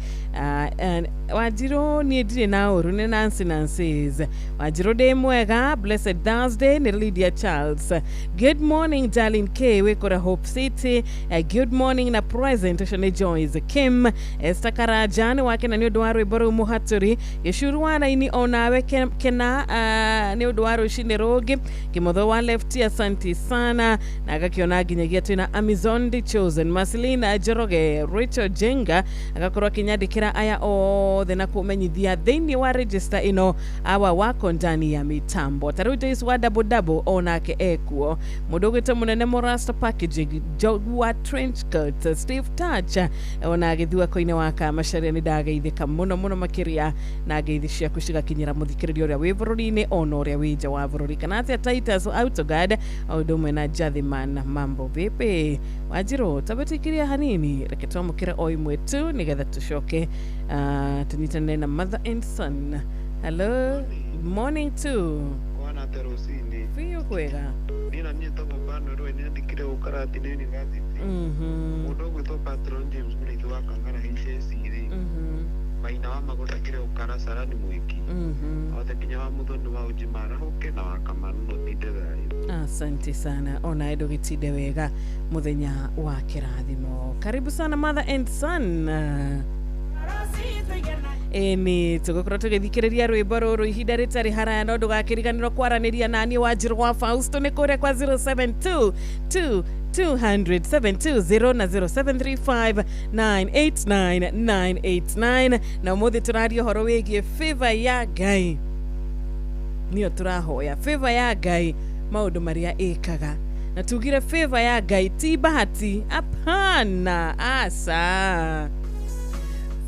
Wanjirũ niĩ ndirĩ na ũru nĩ Nancy's Wanjirũ ndĩ mwega Blessed Thursday nĩ Lydia Charles. Good morning Darlene K wĩkũra Hope City. Good morning na present ũcio nĩ Joyce Kim. Esther Karaja nĩ wakena nĩ ũndũ wa rwĩmbo rũu mũhatũri Gĩcuru wa raini onawe kena nĩ ũndũ wa rũcinĩ rũngĩ Kimotho wa Lefty asante sana na agakiona nginyagia twina Amazon the Chosen Marcelina Joroge Rachel Jenga agakorwo akinyandĩkĩra aya othe na kũmenyithia thĩinĩ wa register ino awa wako ndani ya mitambo tarĩu Joyce wa double onake ekuo mũndũ gwĩtwo mũnene Morasta Packaging Jogua Trench Coat Steve Touch ona agĩthua koine wa Kamacharia nĩ ndageithĩka mũno makĩria na ngeithi ciaku cigakinyĩra mũthikĩrĩria ũrĩa wĩ bũrũri-inĩ ona ũrĩa wĩ nja wa bũrũri kana atĩa Titus Autogad ũndũ ũmwe na Jathiman mambo vipi Wanjirũ tabetikiria hanini reke twamũkĩre o imwe tu nĩgetha tũcoke tunyitane na mother and son. Hello, good morning to Kwana terosini Fiyo kwega Nina nyeta mbano rwe niandikire ukarati ni university Mundu gwĩtwo Patron James Murithi wa Kangara HSC Maina wa magota kire ukara sarani mwiki Othe kinya wa muthoni wa ujimara hoke na wa Kamanu no tinde thayo. Asante sana ona edo gitide wega muthenya wa kirathimo. Karibu sana mother and son. Eni tugokorwo tugithikiriria rwimbo ruru ihinda ritari haraya no ndugakiriganirwo kwaranĩria nani Wanjirũ wa Fausto nĩ kũrĩa kwa 072 200 na 0735989989 na mũthĩ tũraria ũhoro wĩgiĩ favor ya Ngai. Nĩyo tũrahoya favor ya Ngai maũndũ marĩa ĩkaga na tugire favor ya Ngai ti bahati apana asa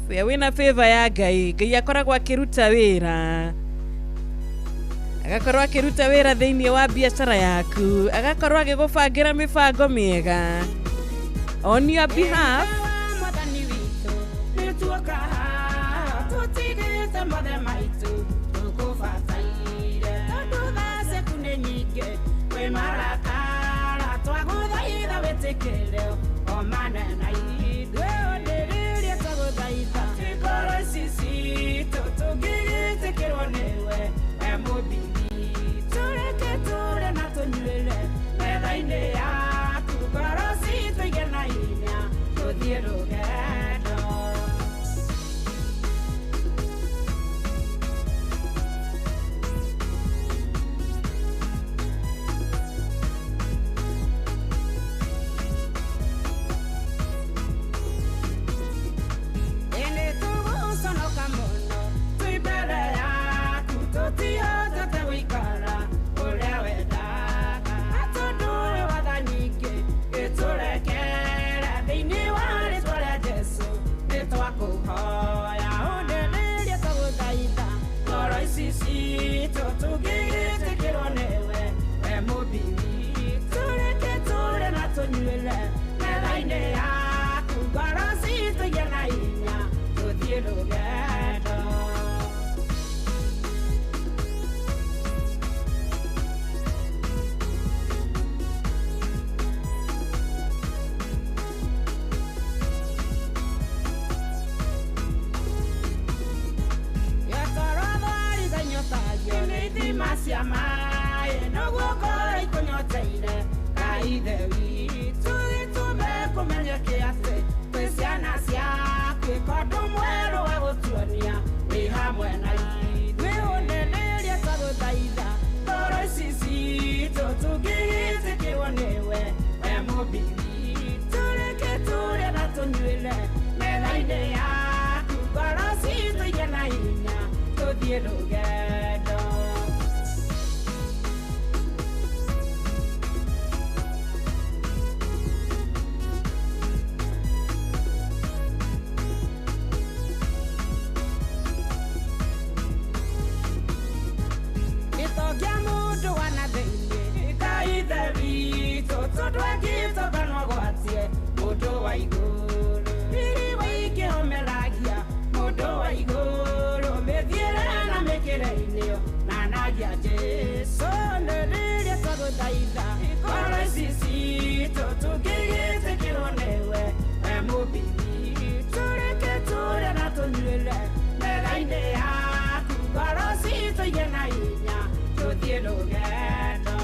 ya wina favor ya Ngai Ngai akoragwo akĩruta wĩra agakorwo akĩruta wĩra thĩinĩ wa biacara yaku agakorwo agĩgũbangĩra mĩbango mĩega on your behalf ya Jesu neriria taguthaitha ikoro sisi tutugigite kironewe emubibi tureke ture na tunyuire mera-ine yaku ngoro citũ igĩ na hinya tũthiĩ rũgendo.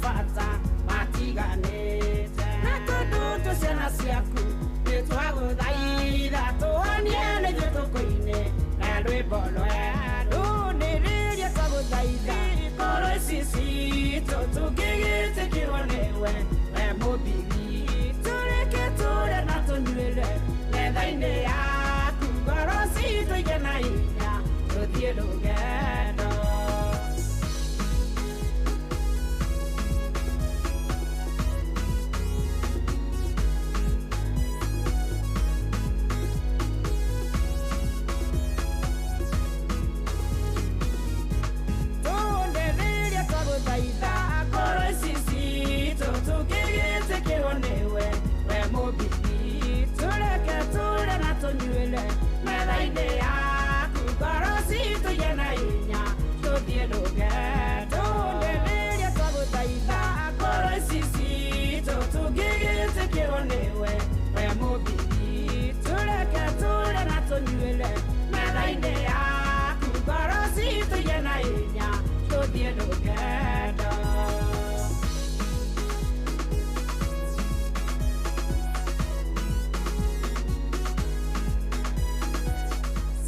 Fata matiganete na tudutu ciana ciaku nitwaguthaitha tuoniane gĩtũkũ-inĩ na rwĩmbo rwerũ nĩrĩrĩa twaguthaitha ikoro ici citũ tũngĩgĩtĩkĩrwo nĩwe we mũmbigi tũreke tũre na tũnyuĩre metha-inĩ yaku ngoro citũ igĩ na hinya tũthiĩ rũgendo.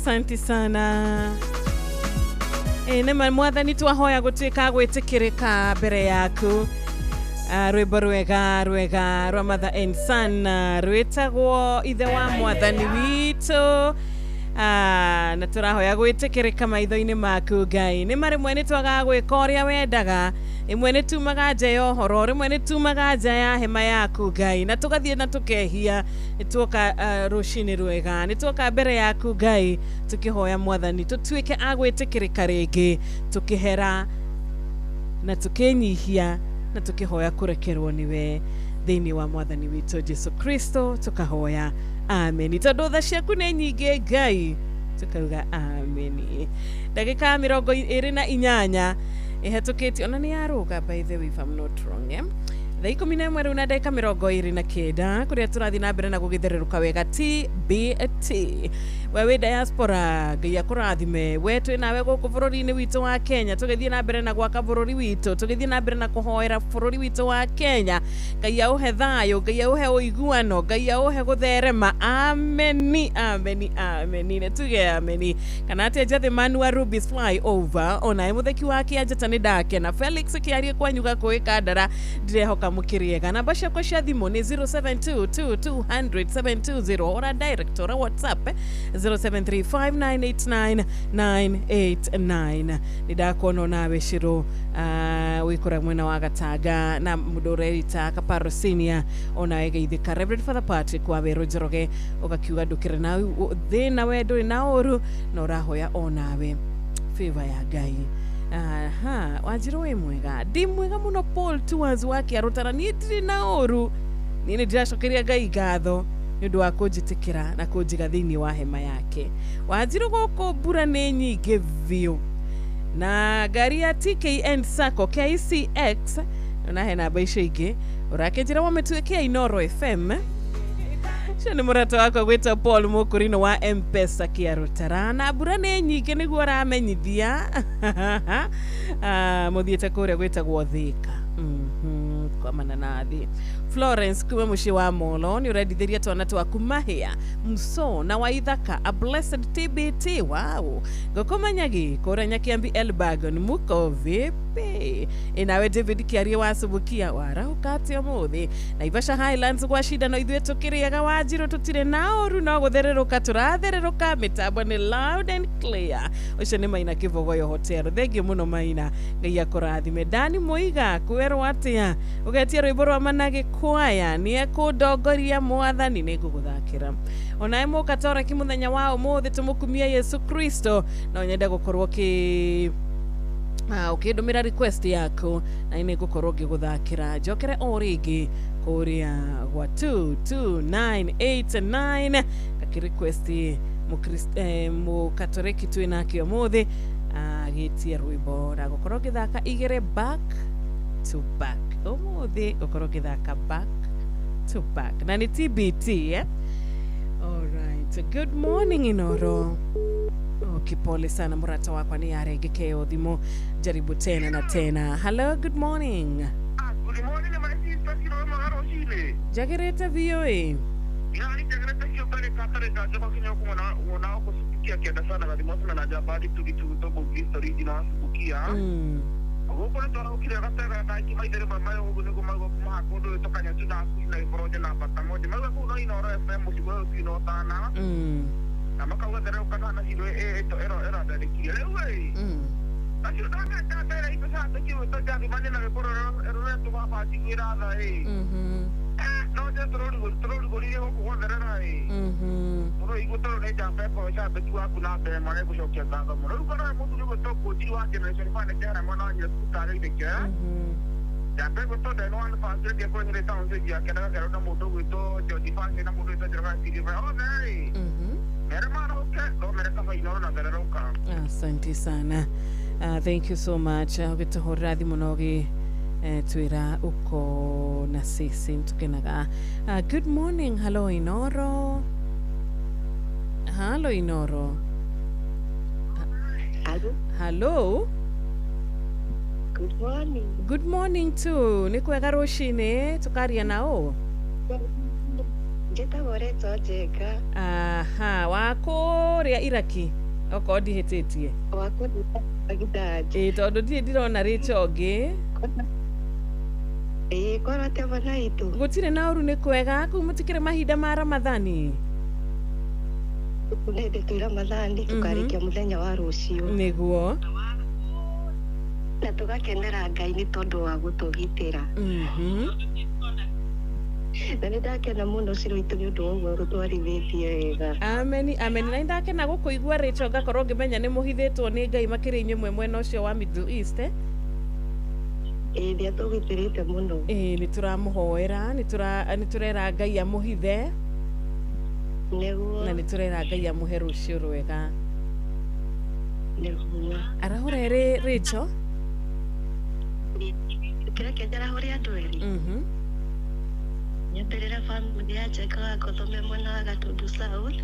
Asante sana. Nĩ mwathani twahoya gũtuĩka gwĩtĩkĩrĩka mbere yaku. Rwĩmbo rwega rwa Mother and Son rwĩtagwo ithe wa mwathani witũ. Na tũrahoya gwĩtĩkĩrĩka maitho-inĩ maku Ngai. Nĩ rĩmwe nĩ twagaga gwĩka ũrĩa wendaga, ĩmwe nĩ tumaga nja ya ũhoro, rĩmwe nĩ tumaga nja ya hema yaku Ngai, na tũgathiĩ na tũkehia. Nĩ tuoka rũcinĩ rwega, nĩ tuoka mbere yaku Ngai tũkĩhoya mwathani tũtuĩke a gwĩtĩkĩrĩka rĩngĩ, tũkĩhera na tũkĩnyihia na tũkĩhoya kũrekerwo nĩwe thĩinĩ wa mwathani witũ Jesu Kristo tũkahoya amen. Tondũ tha ciaku nĩ nyingĩ Ngai tukauga amen. Ndagĩka 28 ĩhetũkĩtio ona nĩ yaruga by the way if I'm not wrong. Thaa 11 rĩu na ndagĩka 29 kũrĩa tũrathiĩ na mbere na gũgĩthererũka wega TBT. We wĩ diaspora Ngai akũrathime, we twĩ nawe gũkũ bũrũri-inĩ witũ wa Kenya, tũgĩthiĩ na mbere na gwaka bũrũri witũ, tũgĩthiĩ na mbere na kũhoera bũrũri witũ wa Kenya. Ngai aũhe thayũ, Ngai aũhe ũiguano, Ngai aũhe gũtherema. Ameni, ameni, ameni. Nĩ tuge ameni. Kana atĩ Njathĩ Manua Ruby's fly over ona mũtheki wa Kĩanjata nĩ ndakena. Felix Kĩarie kwanyuga kũĩ Kandara ndirehoka mũkĩriega. Namba ciakwa cia thimũ nĩ 0722200720 ora direct ora WhatsApp 0735989989. Nĩndakona nawe Shiro wĩkora mwena wa Gatanga na mũndũ ũrerita Kaparo Senior ona wegeithĩka. Reverend Father Patrick wa Werũ Njoroge ũgakiuga ndũkĩrĩ na thĩna we ndũrĩ na ũru na ũrahoya onawe favor ya Ngai. Wanjirũ wĩ mwega, ndi mwega mũno. Paul Tours wa Kĩarũtara, niĩ ndirĩ na ũru, niĩ nĩ ndĩracokeria Ngai ngatho nĩ ũndũ wa kũnjĩtĩkĩra na kũnjiga thĩinĩ wa hema yake. Wanjirũ gũkũ mbura nĩ nyingĩ biũ na ngari ya TKN Sacco KCX na he namba icio ingĩ ũrakĩnjĩra wa mĩtuĩke ya Inoro FM. Cio nĩ mũrata wakwa gwĩta Paul Mũkũrino wa M-Pesa Kĩarũtara, na mbura nĩ nyingĩ nĩguo aramenyithia. Mũthiĩte kũrĩa gwĩtagwo Thĩka kwa mananathi. Florence kuma mũciĩ wa Molo nĩ ũrendithĩria twana twaku Mahĩa, Mso na Waithaka. A blessed TBT. Wow. Gokomanyagi kũrĩa Nyakiambi Elbagon muko vipi? Inawe David Kĩarie wa Subukia warauka atĩ ũmũthĩ. Naivasha Highlands gwa shida no ithuĩ tũkĩrĩaga Wanjirũ tũtirĩ na ũru no gũthererũka tũrathererũka, mĩtambo nĩ loud and clear. Ũcio nĩ Maina Kĩbogoyo Hotel. Thengiũ mũno Maina, Ngai akũrathime. Dani Mũiga kwĩrwo atĩa ugetia rwimbo rwa Manage Choir ni ekundongoria mwathani ni nguguthakira onae mukatora kimuthenya wa umuthi tumukumia Yesu Kristo na unyende gukorwo ukindumira request yaku na ni gukorwo ngiguthakira njokere o ringi kuria gwa 22989 request mukatoreki twinake umuthi agitie rwimbo na gukorwo ngithaka igere back to back umuthi gukorwo ngithaka back to back na ni TBT all right good morning Inoro kipole sana murata wakwa ni aregekeo thimo jaribu tena na tena. Hello, good morning. Good morning my sister Kiro Magaro Chile. Jagereta VOA. Yani jagereta kio kale katare ka jaba kinyo kumona wona ko sukia kienda sana kati mosana na jabadi tuto Kristo original sukia. Agoko na tora ukile katara na kimaidere mama yo ngune kumago makondo tokanya tuna kuina iforoje na patamoje. Mago ko ino ro FM musibo kino tana. Namaka wadere ukana hiro era da kile we. Asio danga tabera ipesa takiwe tajari manena reporo ero to baba tingira da no je toro gori ho ko wadere na toro igotoro ne jambe ko cha betua kuna be mane ko shokia kanga mo ro kana mo tu to ko jiwa generation fa ne kera mo na nya tutare de ke jambe ko to de no an fa ke ko ni ta on se ya kera kera na mo to to jodi fa ke na mo to jara ti va o nei hermano ke no mere ka fa ino na gara ka asante sana. Thank you so much. Ugituhorathi munogi twira uko na sisi tukenaga. Good morning. Hello Inoro. Hello Inoro. Hello. Good morning. Good morning too. Nikwega rucini tukaria nao. Njeta goretwo njega. Aha, wakuria Iraki. Oko ndihititie. Wakuria Baghdad. Tondu ndirona richogi. Korwo te bona itu. Gutire na uru ni kwega ku mutikire mahinda ma Ramathani. Kunende tu Ramathani tukarikia muthenya wa rucio. Niguo. Na tugakenera Ngai ni tondu wa gutugitira. Na nindakena muno ciro itu ni undu wa gutwarithitie wega. Amen, amen. Na nindakena gukuigua Rachel ngakorwo ngimenya ni muhithitwo ni Ngai makiri inywe mwena ucio wa Middle East Ndia tugitirite muno. Ni turamuhoera, ni turera Ngai amuhithe. Niguo. Na ni turera Ngai amuhe rucio rwega. Niguo. Arahora eri Rachel? Kireke ndarahori andu eri. Nyeterera family ya cheka Kothome mwena wa Gatundu South.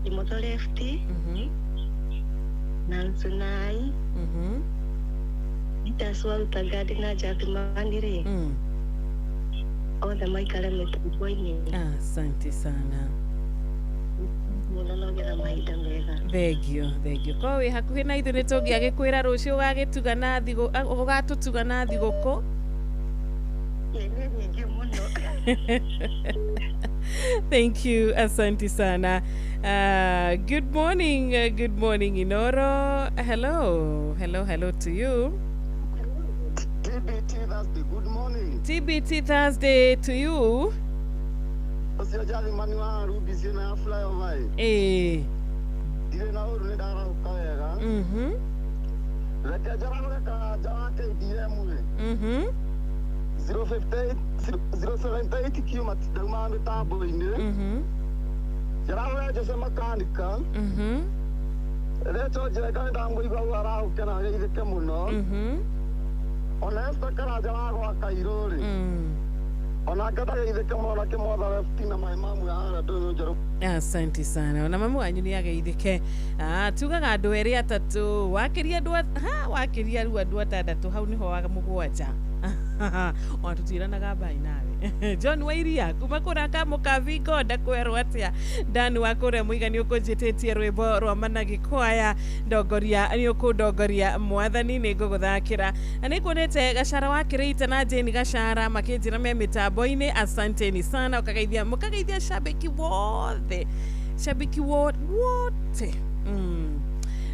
Imoto left. Nansunai. Itaswa utagadi na Jathimani. Othe maikare mitambo-ini. Asante sana. Munonogera mahinda mega. Thank you. Ko wi hakuhi na ithu ni tungiagikwira rucio ugagituga na thigo ugatutuga na thiguku. Thank you, asante sana. Good morning Inoro. Hello to you. TBT Thursday, good morning. TBT Thursday to you. Osijali mani wa rubi sina flyover. Dire na uru ne dara ukawega. Rete jara ka jawate DM. 078 kilomet dauma mitambo ini. Jara Jose makanika. Reto jega ndambo igwa ara ukena geithike muno. Honesta kana jara gwa Kairori. Ona kata geithike muno ke motha left na my mamu ara ndo jaro. Asante sana. Ona mamu wanyu ni ageithike. Tugaga andu eri atatu wakiria ru andu atandatu hau niho waga mugwanja. Watutwiranaga mbai nawe John Wairia kuma kuraka mukavingo ndakwerwo atia ndani wakure muigani ukunjititie rwimbo rwa Manage Choir ndongoria ni ukundongoria mwathani ni nguguthakira na ni kuonete gacara wakirite na Jane gacara makinjira me mitambo-ini. Asanteni sana mukageithia shabiki wote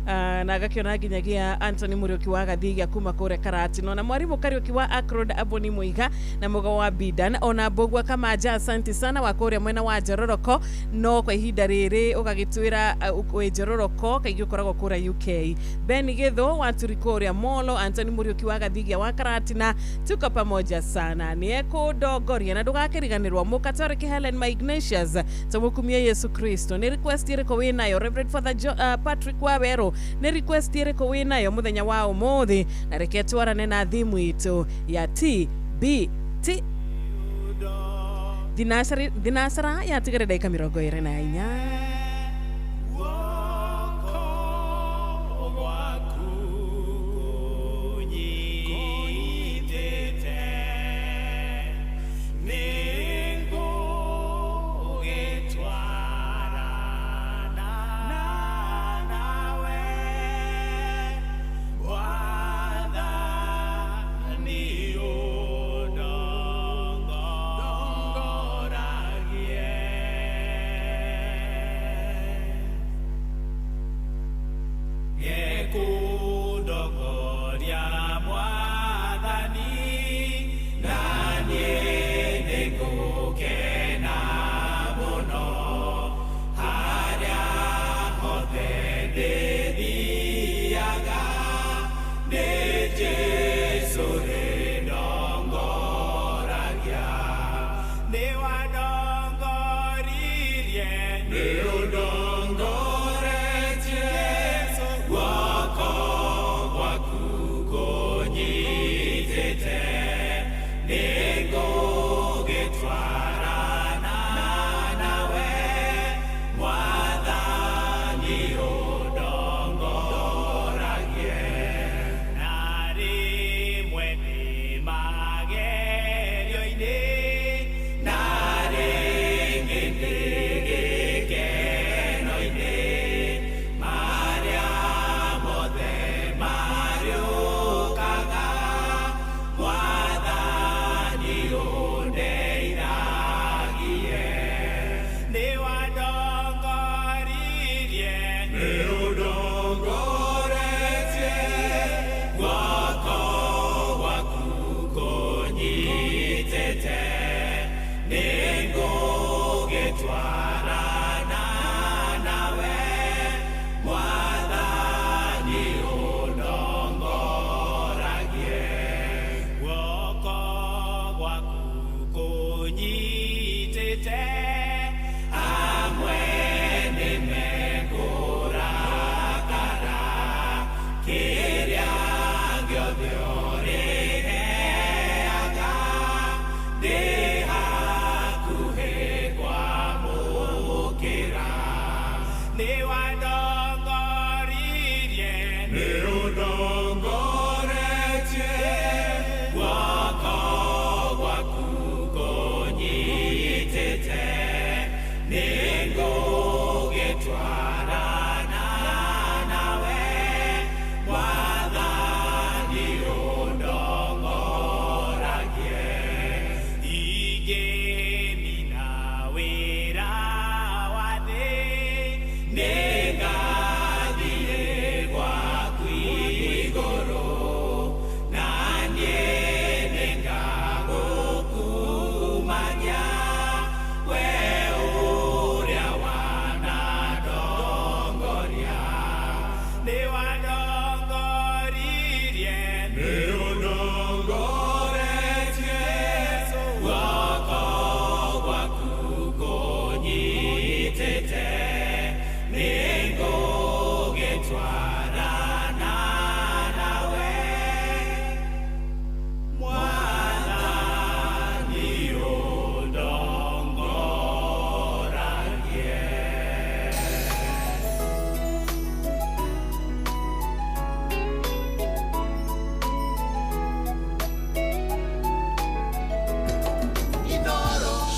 na gakiona nginyagia Anthony Muriuki wa Gathiga kuma kure Karatino na mwarimu Kariuki wa Akrod Aboni Muiga na Mugo wa Bidan ona Bogwa kama aja asante sana wa kure mwena wa Jororoko no kwa ihinda riri ugagitwira we Jororoko kaigi ukoragwo kura UK Ben Githo wa Turikoria Molo Anthony Muriuki wa Gathiga wa Karatina tuko pamoja sana ni eko dogoria na ndugakiriganirwa Mukatoreki Helen Ignatius tumukumia Yesu Kristo ni request iriko winayo Reverend Father Patrick Wawero ni request iriko winayo muthenya wa umuthi na reke twarane na thimu itu ya TBT Dinasara ya tigere dakika 24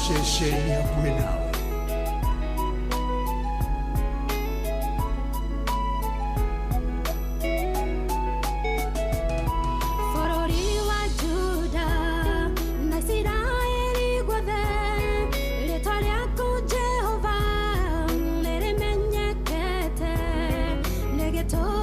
Shesheni ya Bwenawe. Jehova, nere menyekete, negeto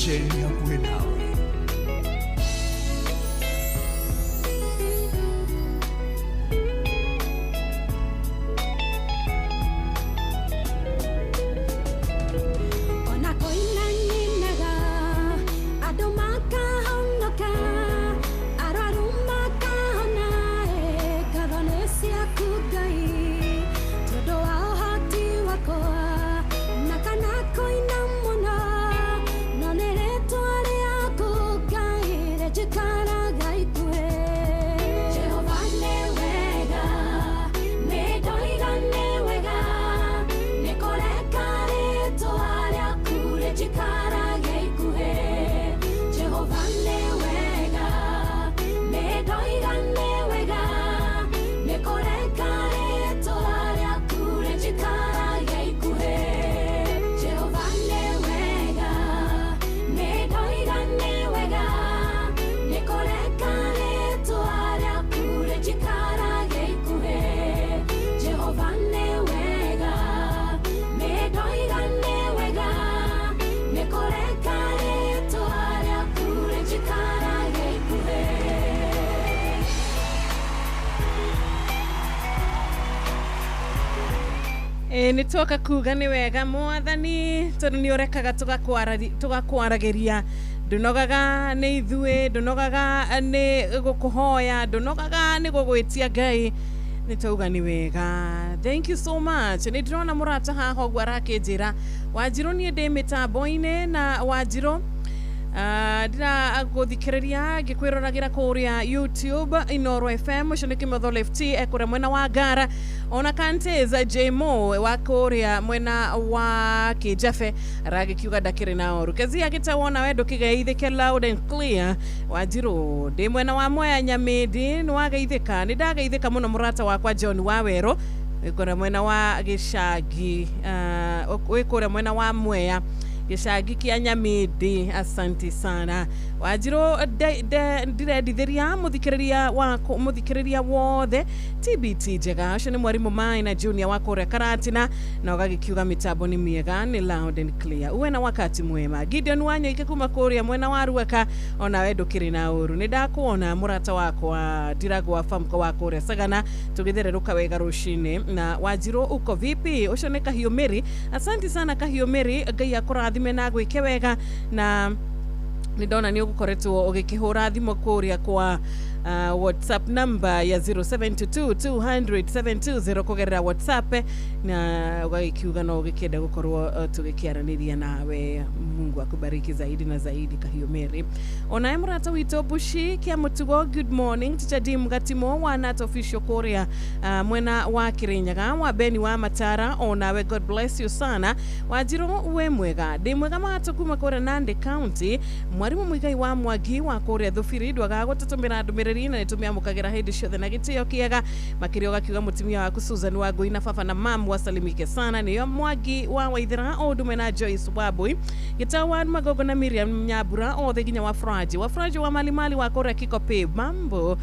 stesheni hakuwe nawe. Nitoka kuga ni wega mwathani tondu ni urekaga tugakwarageria ndunogaga ni ithue ndunogaga ni gukuhoya ndunogaga ni gugwitia Ngai nitauga ni wega. Thank you so much. Ni ndrona murata haho gwarakinjira Wanjiru ni ndi mitambo-ini na Wanjiru ndira guthikiriria ngikwiroragira kuria YouTube Inoro FM ucio Kimotho Left ekure mwena wa Ngara ona Kanteza Jmo wa kuria mwena wa Kijafe aragikiuga ndakiri na oru Kezia gitawona wendo kigeithike loud and clear. Wanjiru ndi mwena wa Mwea Nyamindi ni wageithika ni ndageithika muno murata wakwa John Wawero wikore mwena wa Gicagi wikore mwena wa Mwea Gicagi kia Nyamindi. Asante sana Wanjiru ndiredithiria muthikiriria wothe TBT njega ucio ni mwarimu mai na junior wa kuria Karatina na ugagikiuga mitambo ni miega ni loud and clear. Uwe na wakati mwema. Gideon Wanyo ike kuma kuria mwena wa Ruaka ona we ndukiri na uru ni ndakuona murata wakwa Ndirago wa Famko wa kuria Sagana tugithireruka wega rucini na Wanjiru uko vipi ucio ni Kahio Mary. Asante sana Kahio Mary Ngai akurathime na gwike wega na nidona ni ugukoretwo ugikihura thimo kuria kwa WhatsApp number ya 0722207220 kugerera WhatsApp na ugakiuga no ugikenda gukorwo tugikiaraniria nawe. Mungu akubariki zaidi na zaidi Kahio Mary. Ona murata wito Bushi kia mutugo good morning Tichadi Mugatimo wa Nat official Korea mwena wa Kirinyaga wa Beni wa Matara ona we God bless you sana. Wanjiru we mwega ndi mwega matokuma kore Nandi County mwarimu mwigai wa Mwagi wa Korea Thufiri ndwaga gututumira ndumiriri na nitumia mukagira hindi ciothe na gitio kiega makirio gakiuga mutumia wa Susan wa Goina Fafa na mamu wasalimike sana niyo Mwagi wa Waithira Odume na Joyce Wabui Gitawa Magogo na Miriam Nyabura othe ginya wa Fraji wa Malimali wa Korea Kikope. Mambo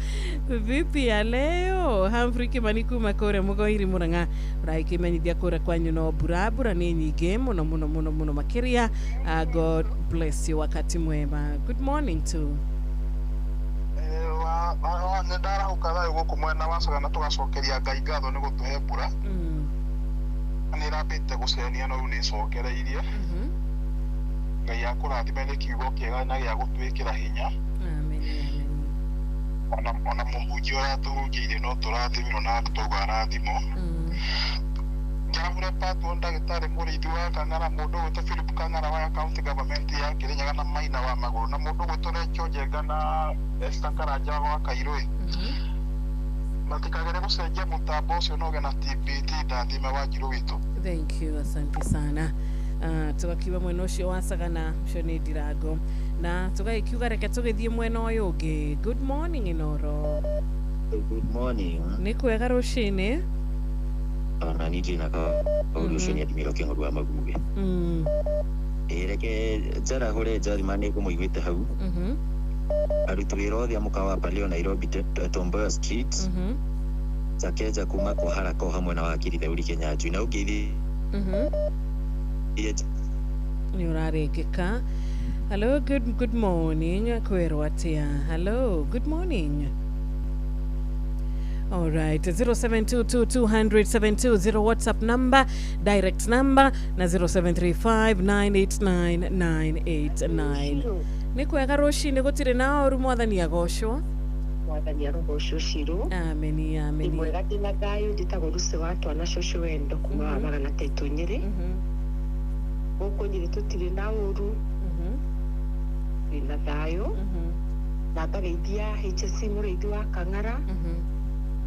vipi ya leo Humphrey Kimaniku makore mugoiri muranga raiki menithia kore kwanyu no burabura ni nyige muno makiria. God bless you wakati mwema. Good morning to Ndara ukatha guku mwena wa Sagana tugacokeria Ngai ngatho ni gutuhe mbura ni rabite gucenia no ni cokereirie Ngai akurathime ni kiugo kiega na gia gutwikira hinya. Amen. Ona muhunjia uria tuhunjiire no turathimirwo na tuga rathimo Javure Patu ndagitari murithi wa Kang'ara mundu gwite Philip Kang'ara wa county government ya Kirinyaga na Maina wa Maguru na mundu gwitore Chojenga na Esther Karanja wa Kairoi matikagere gucenjia mutambo ucio no gena TBT ndathime Wanjiru witu. Thank you, asante sana. Tugakiwa mwena ucio wa Sagana ucio ni Ndirago na tugakiuga reke tugithie mwena uyu ungi. Good morning Inoro. Good morning. Ni kwega rucini ona niji na urucio ni adimiro king'oru wa Maguge. Reke njara hore njari mane kumuigwite hau aruti wira othe amukawa Palio Nairobi Tomboya Street Zakeja kuma kwa haraka hamwe na wakiri Theuri Kenyanjui na ugithi ni uraregeka. Hello, good morning. Kweroatia. Hello, good morning. All right, 0722-200-720 WhatsApp number, direct number na 0735-989-989. Nikwega roshine gutire na oru mwathani agoshwo. Mwathani arogoshwo Shiro. Ameni, ameni. Ni mwega ndina gayo nditagwo Lucy watu ana shosho wendo kuma magana tetu Nyeri. Goko Nyeri tutire na oru. Ina gayo. Na bageithia HSC mureithi wa Kang'ara.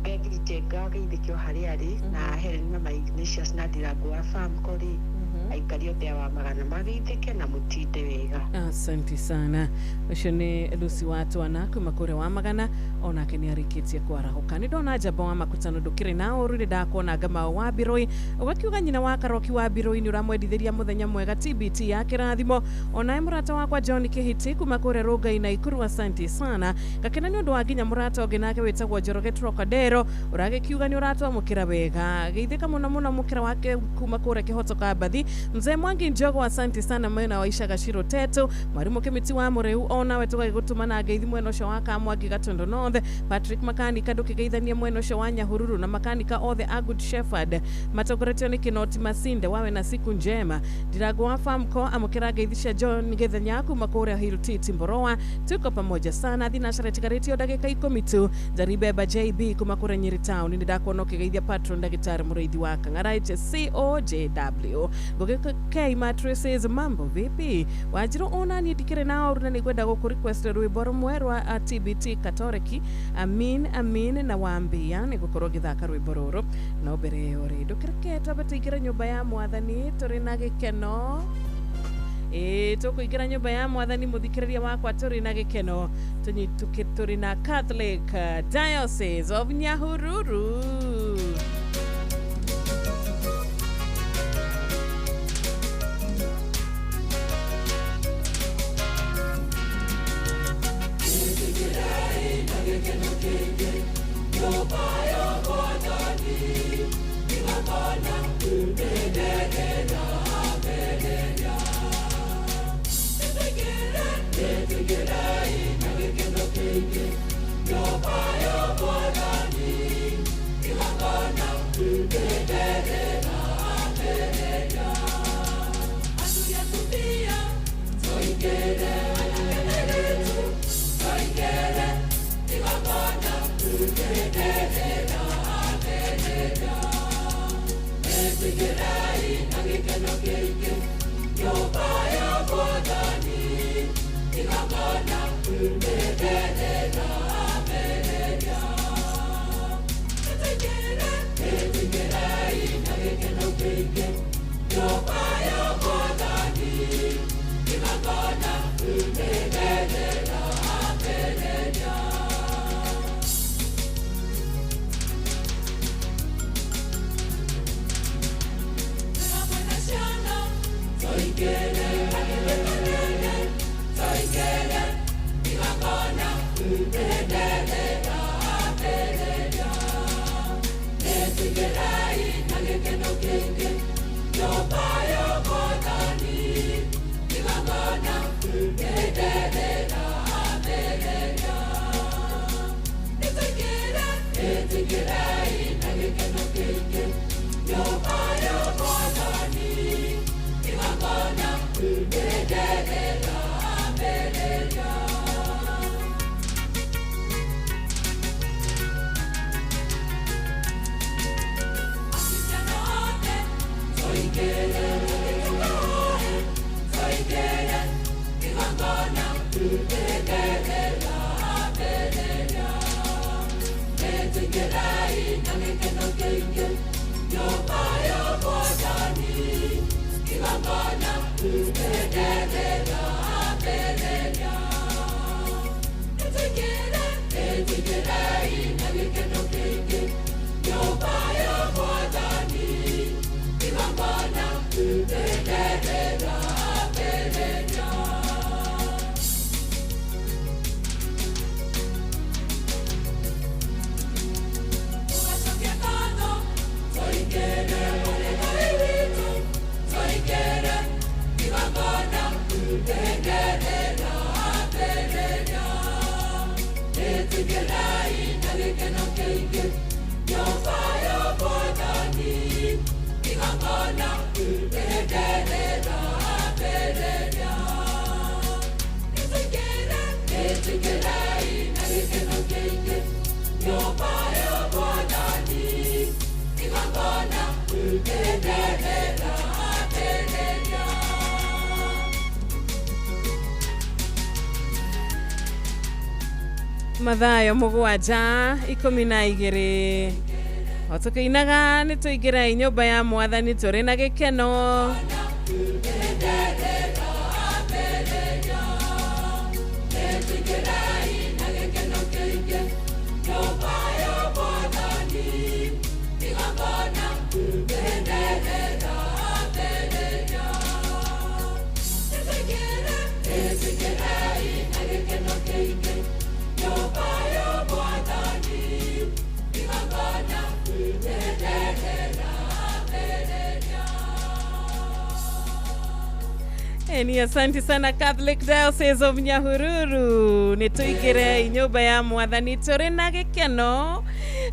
Agitega geithikio hari ari na Helen na Ignatius na Dirago wa farm kori. Aikari othe wa magana magithike na mutinde wega. Asante sana. Ucio ni Lucy watu anaku makore wa magana onake ni arikitie kwarahuka. Ni ndona jaba wa makutano ndukire na ururi ndakona gama wa Biroi ugakiuga nyina wa Karoki wa Biroi ni uramwendithiria muthenya mwega TBT ya kirathimo. Onae murata wakwa John Kihiti kumakore Roga ina Ikuru. Asante sana. Gakena ni undu wa nginya murata onge nake wetagwo Njoroge Trocadero uragikiuga ni urata mukira wega. Geithika muno muno mukira wake kumakore Kihoto Kabathi. Mzee Mwangi Njogo asante sana mwena wa Isha Gashiro Tetu. Mwarimu Kimiti wa Mureu ona wetuga gutumana geithi mweno sho waka Mwangi Gatondo Nothe. Patrick Makani kaduke geithania mweno sho wa Nyahururu na makanika othe a Good Shepherd. Matogoretio ni Kinoti Masinde wawe na siku njema. Dirago wa Famco amukira geithisha John Gethanya kumakore Hill Titi Mboroa. Tuko pamoja sana. Thina sharetigaretio dakika 10 tu. Jaribeba JB kumakore Nyeri Town. Ndako geithia patron Dagitari Mureithi wa Kang'ara COJW. K Mattresses, mambo vipi? Wajiro ona ni dikire nao runa ni gwenda go request rwiboro mwerwa TBT Katoreki. Amin na waambia ni gukoro githaka rwibororo no bere ore dukireke tabatikira nyumba ya mwathani turi na gikeno. Tukuigira nyumba ya mwathani muthikiriria wakwa turi na gikeno turi na Catholic Diocese of Nyahururu. Together, mathayo mugwanja 12 otukainaga nituingira inyumba ya mwathani turi na gikeno Ni asante sana Catholic Diocese of Nyahururu nituigire inyumba ya mwathani turi na gikeno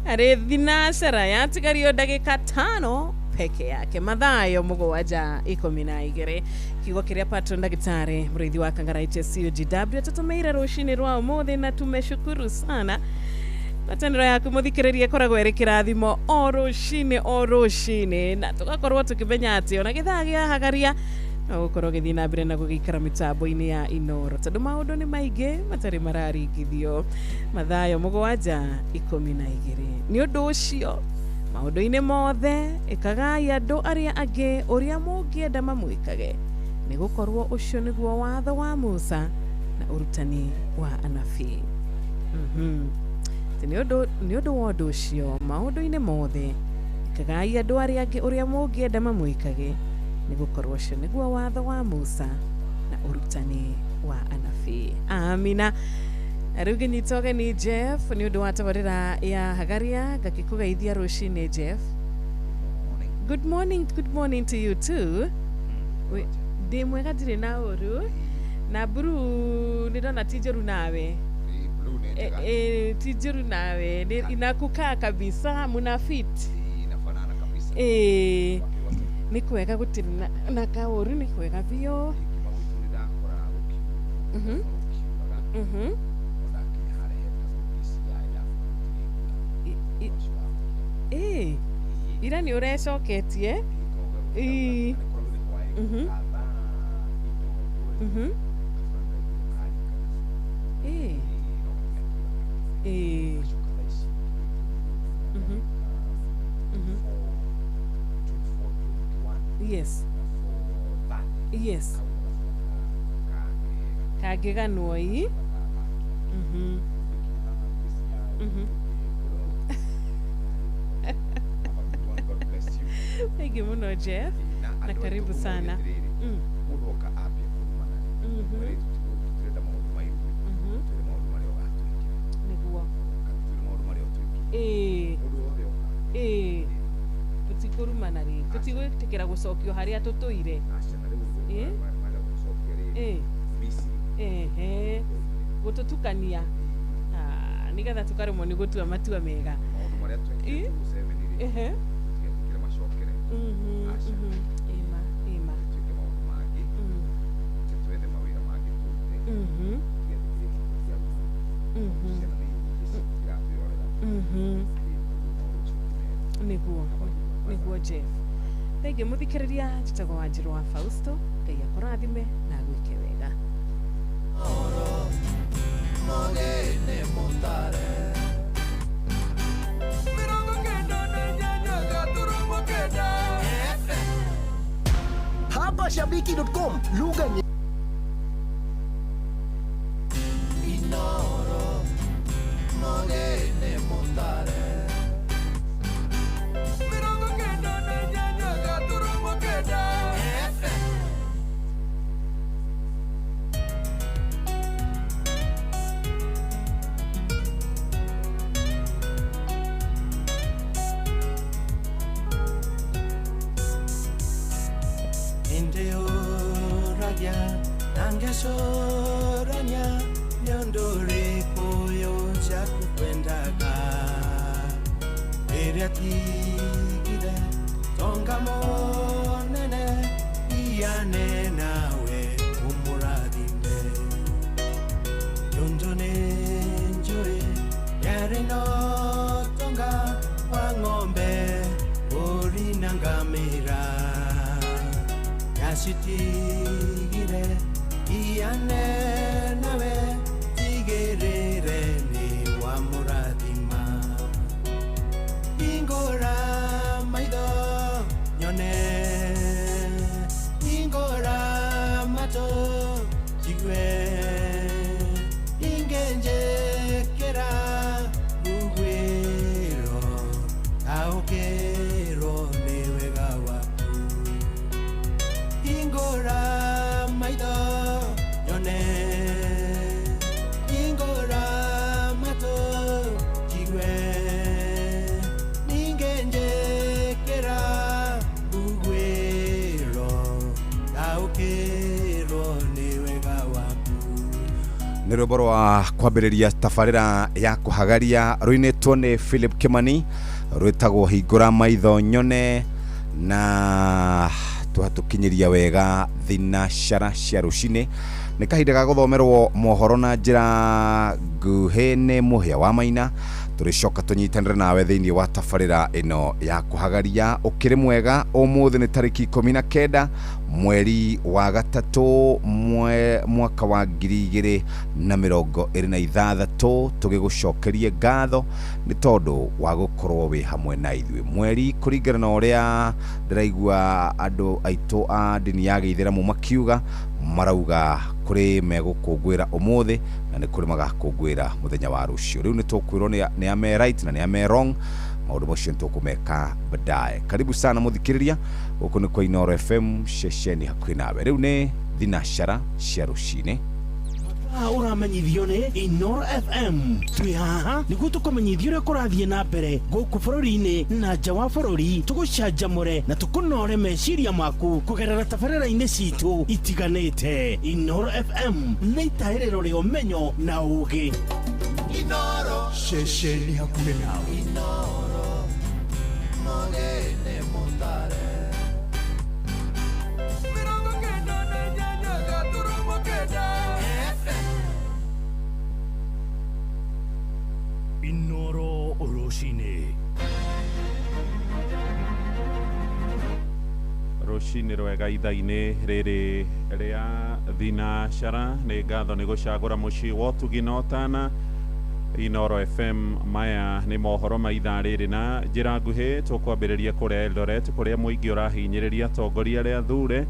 ari thinashara yatigario ndagika 5 peke yake mathayo mugwanja 12 kiugo kiria patron ndagitari murithi wa Kangaraite COGW tutumeire rushini rwa umuthi na tumeshukuru sana mataniro yaku muthikiririe koragwo eri kirathimo o rushini na tugakorwo tukimenya ati ona githagia hagaria gukorwo githii na mbere na gugikara mitambo-ini ya Inoro tondu maundu ni maingi matari mararingithio mathayo mugwanja 12 ni undu ucio maundu-ini mothe ikagai andu aria angi uria mungienda mamwikage ni gukorwo ucio niguo watho wa Musa na urutani wa anabii ni undu wa undu ucio maundu-ini mothe ikagai andu aria angi uria mungienda mamwikage ni gukorwo ucio niguo watho wa Musa na urutani wa anabii. Amina. Arugi nitoge ni Jeff ni undu wa tabarira ya hagaria ngakikugeithia rushini Jeff. Good morning to you too. Ndi mwega ndiri na uru na blue ndirona tijoru nawe. Tijoru nawe inakukaa kabisa muna fit. Inafanana kabisa. Ni kwega gutiri na kauru ni kwega vio ira ni urecoketie Yes. Kageganwo ii. Thank you muno Jeff. Na karibu sana. Mundu oka apia kurumana. Turenda maundu mairu. Turenda maundu maria ugatuikira. Niguo. Turenda maundu maria utuikira. Mundu othe oka. Tutikurumana ri. Tutigwitikira gucokio haria tutuire. Gututukania nigetha tukaremwo ni gutua matua mega maundu maria twekire 7 tukira macokere ima tuike maundu mangi twende mawira mangi niguo Jeff thenge muthikiriria njitagwo Wanjiru wa Fausto Ngai akurathime na gwike wega Mogene montare Mirongo kenda na nyanya turumo kenda Hapa Shabiki.com lugha Inoro Mogene montare Mirongo kenda na nyanya turumo kenda Nangesoranya nyondore koyo chakupwendaga Eriatigire tonga monene iyane nawe umuradime Yondone njoe yareno tonga wangombe orinangamira Yasitigire iyane nawe tigerere ni Jigwe Ingenjekera Mugwero Aokero Newega waku Ingora Maido Yone Ingora Mato Jigwe Ingenjekera Mugwero Aokero Newega waku Nĩ rwĩmbo rwa kwambĩrĩria tabarĩra ya kũhagaria rũinĩtwo nĩ Philip Kimani rwĩtagwo hingũra maitho nyone, na twatũkinyĩria wega thinacara cia rũcinĩ. Nĩ kahinda ga gũthomerwo mohoro na njĩra nguhĩ nĩ Mũhĩa wa Maina. Tũrĩcoka tũnyitanĩre nawe thĩinĩ wa tabarĩra ĩno ya kũhagaria. Ũkĩrĩ mwega, ũmũthĩ nĩ tarĩki 19 mweri wa gatatũ mwaka wa 2026. Tũgĩgũcokerie ngatho nĩ tondũ wa gũkorwo wĩ hamwe na ithuĩ. Mweri kũringana na ũrĩa ndĩraigua andũ aitũ a ndini ya Gĩithĩramu makiuga, marauga kũrĩ megũkũngũĩra ũmũthĩ na nĩ kũrĩ magakũngũĩra mũthenya wa rũciũ. Rĩu nĩ tũkwĩrwo nĩ ame right na nĩ ame wrong. Maũndũ macio nĩ tũkũmeka baadaye. Karibu sana mũthikĩrĩria, gũkũ nĩ kwa Inooro FM, ceceni hakuhĩ nawe. Rĩu nĩ thinacara cia rũcinĩ. Uramenyithio nĩ Inooro FM. Twĩ haha nĩguo tũkũmenyithia ũrĩa kũrathiĩ na mbere gũkũ bũrũri-inĩ na nja wa bũrũri. Tũgũcanjamũre na tũkũnore meciria maku kũgerera tabarĩra-inĩ citũ itiganĩte. Inooro FM nĩ itaĩrĩro rĩa ũmenyo na ũũgĩ. Inooro, ceceni hakuhĩ nawe. Inooro, Mogene Motare. Inooro Roshine. Roshine rwega itha-inĩ rĩrĩ rĩa thinacara. Nĩ ngatho nĩ gũcagũra mũciĩ wa ũtugi na ũtana. Inooro FM, maya nĩ mohoro ma ithaa rĩrĩ na njĩra nguhĩ. Tũkwambĩrĩria kũrĩa Eldoret kũrĩa mũingĩ ũrahinyĩrĩria atongoria arĩa athure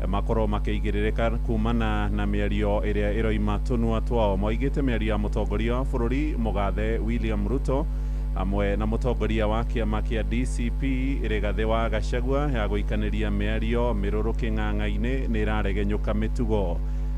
makorwo makĩigĩrĩrĩka kumana na mĩario ĩrĩa ĩroima tũnua twao. Moigĩte mĩario ya mũtongoria wa bũrũri Mũgathe William Ruto hamwe na mũtongoria wa kĩama kĩa DCP Rigathĩ wa Gachagua ya gũikanĩria mĩario mĩrũrũ kĩng'ang'a-inĩ nĩ ĩraregenyũka mĩtugo.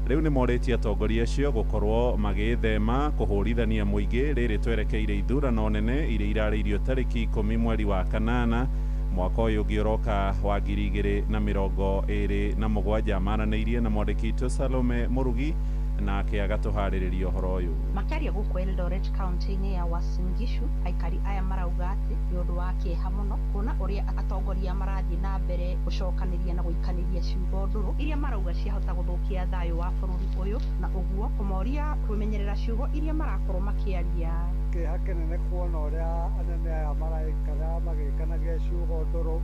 Rĩu nĩ morĩtie atongoria acio gũkorwo magĩthema kũhũrithania mũingĩ rĩrĩ twerekeire ithurano nene iria irarĩirio tarĩki 10 mweri wa kanana mwaka ũyũ ũngĩ ũroka wa 2027. Maranĩirie na mwandĩki witũ Salome Mũrugi nake agatũharĩrĩria ũhoro ũyũ. Makĩaria gũkũ Eldoret kaunti-inĩ ya Uasin Gishu, aikari aya marauga atĩ nĩ ũndũ wa kĩeha mũno kuona ũrĩa atongoria marathiĩ na mbere gũcokanĩria na gũikanĩria ciugo ndũrũ iria marauga ciahota gũthũkia thayũ wa bũrũri ũyũ, na ũguo kũmoria kwĩmenyerera ciugo iria marakorwo makĩaria. Kĩeha kĩnene kuona ũrĩa anene aya maraikara magĩkanagia ciugo ndũrũ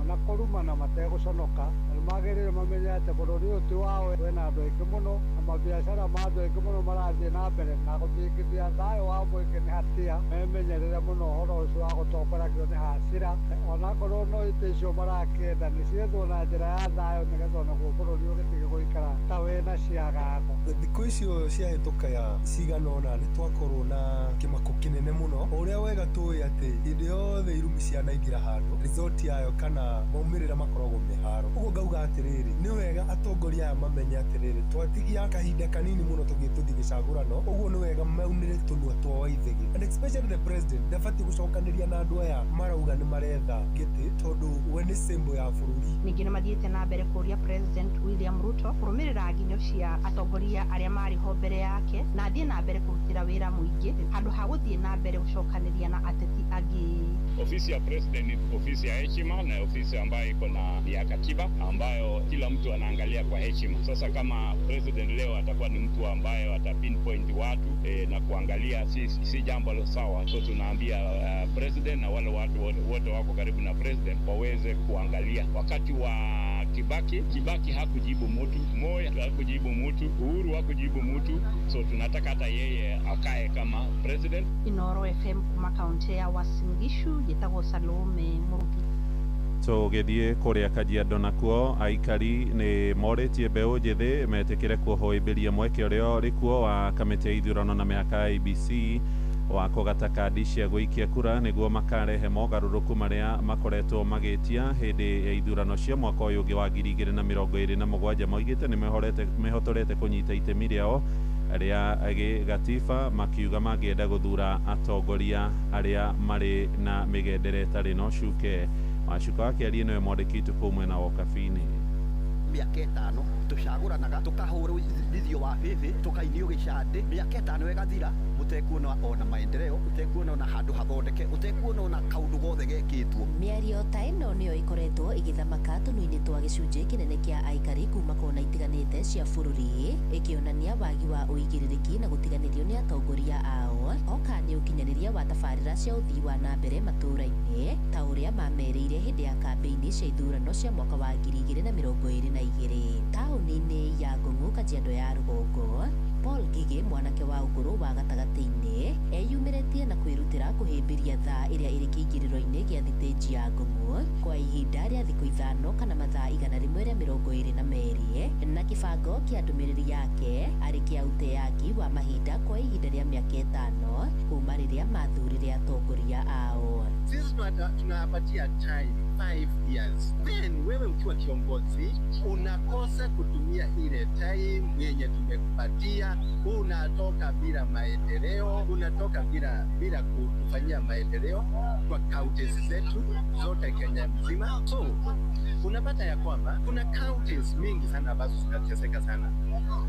na kũrumana mategũconoka. Magĩrĩire mamenye atĩ bũrũri ũyũ ti wao, wĩna andũ aingĩ mũno na mabiacara ma andũ aingĩ mũno marathiĩ na mbere na gũthingithia thayũ wa mũingĩ nĩ hatia. Memenyerere mũno ũhoro ũcio wa gũtongorakio nĩ hasira, onakorwo no ite icio marakĩenda nĩ ciethwo na njĩra ya thayũ nĩgetha onaguo bũrũri ũgĩtige gũikara ta wĩna ciagago. Thikũ icio ciahĩtũka ya cigana ũna nĩ twakorwo na kĩmako kĩnene mũno, ũrĩa wega tũĩ atĩ hĩndĩ yothe irumi cianaingĩra handũ resort yayo kana maumĩrĩra makoragwo mĩharo. Ũguo ngauga atĩrĩrĩ, nĩ wega atongoria aya mamenye atĩrĩrĩ, twatigia kahinda kanini mũno tũgĩtũthi gĩcagũrano. Ũguo nĩ wega maumĩre tũnua twao ithegi, and especially the president ndabatiĩ gũcokanĩria na andũ aya marauga nĩ maretha gĩtĩ tondũ we nĩ symbol ya bũrũri. Ningĩ nĩ mathiĩte na mbere kũria President William Ruto kũrũmĩrĩra nginyo cia atongoria arĩa marĩ ho mbere yake na athiĩ na mbere kũrutĩra wĩra mũingĩ handũ ha gũthiĩ na mbere gũcokanĩria na ateti angĩ. Ofisi ya president ni ofisi ya heshima na ofisi ambayo iko na ya katiba ambayo kila mtu anaangalia kwa heshima. Sasa kama president leo atakuwa ni mtu ambaye ata pinpoint watu na kuangalia si jambo la sawa. So tunaambia president na wale watu wote wako karibu na president waweze kuangalia. Wakati wa Kibaki hakujibu mtu, Moi hakujibu mtu, Uhuru hakujibu mtu, so tunataka hata yeye akae kama president. Inooro FM kuma kaunti ya Uasin Gishu, jitagwo Salome Murugi. tũgĩthiĩ kũrĩa Kajiado nakuo aikari nĩ morĩtie mbeũ njĩthĩ metĩkĩre kuohũĩmbĩria mweke ũrĩa ũrĩ kuo wa kamĩtĩ ya ithurano na mĩhaka ya IEBC wa kũgata kandi cia gũikia kura nĩguo makarehe mogarũrũku marĩa makoretwo magĩtia hĩndĩ ya ithurano cia mwaka ũyũ ũngĩ wa 2027. Moigĩte nĩ mehotorete kũnyita itemi rĩao rĩa gĩgatiba makiuga mangĩenda gũthura atongoria arĩa marĩ na mĩgendere ĩtarĩ na ũcuke. Wacuka akĩaria nĩwe mwandĩki kũu mwena wa Kabini. Mĩaka ĩtano tũcagũranaga tũkahũrithio wabibi tũkainio gĩcandĩ, mĩaka ĩtano ĩgathira mũtekuona ona maendeleo, mũtekuona ona handũ hathondeke, mũtekuona ona kaũndũ gothe gekĩtwo. Mĩario ta ĩno nĩyo ĩkoretwo ĩgĩthamaka tũnua-inĩ twa gĩcunjĩ kĩnene kĩa aikari kuma kona itiganĩte cia bũrũri, ĩkĩonania wagi wa ũigĩrĩrĩki na gũtiganĩrio nĩ atongoria ao oka nĩ ũkinyanĩria wa tabarĩra cia ũthii wa na mbere matũũra-inĩ ta ũrĩa mamerĩire hĩndĩ ya kambĩini cia ithurano cia mwaka wa 2022. Taũni-inĩ ya Ngong'o, Kajiado ya rũgongo, Paul Ngigĩ, mwanake wa ũkũrũ wa gatagatĩ-inĩ, eyumĩrĩtie na kwĩrutĩra kũhĩmbĩria thaa ĩrĩa ĩrĩ kĩingĩrĩro-inĩ gĩa thitĩnji ya Ngong'o kwa ihinda rĩa thikũ 5 kana mathaa 122 na kĩbango kĩa ndũmĩrĩri yake arĩ kĩa ũteangi wa mahinda kwa ihinda rĩa mĩaka 5 kuma rĩrĩa mathurire atongoria ao. Sisi tunapatia time 5 years. Then wewe ukiwa kiongozi unakosa kutumia ile time yenye tumekupatia, unatoka bila maendeleo, unatoka bila kutufanyia maendeleo kwa counties zetu zote Kenya mzima. So unapata ya kwamba kuna counties mingi sana ambazo zinateseka sana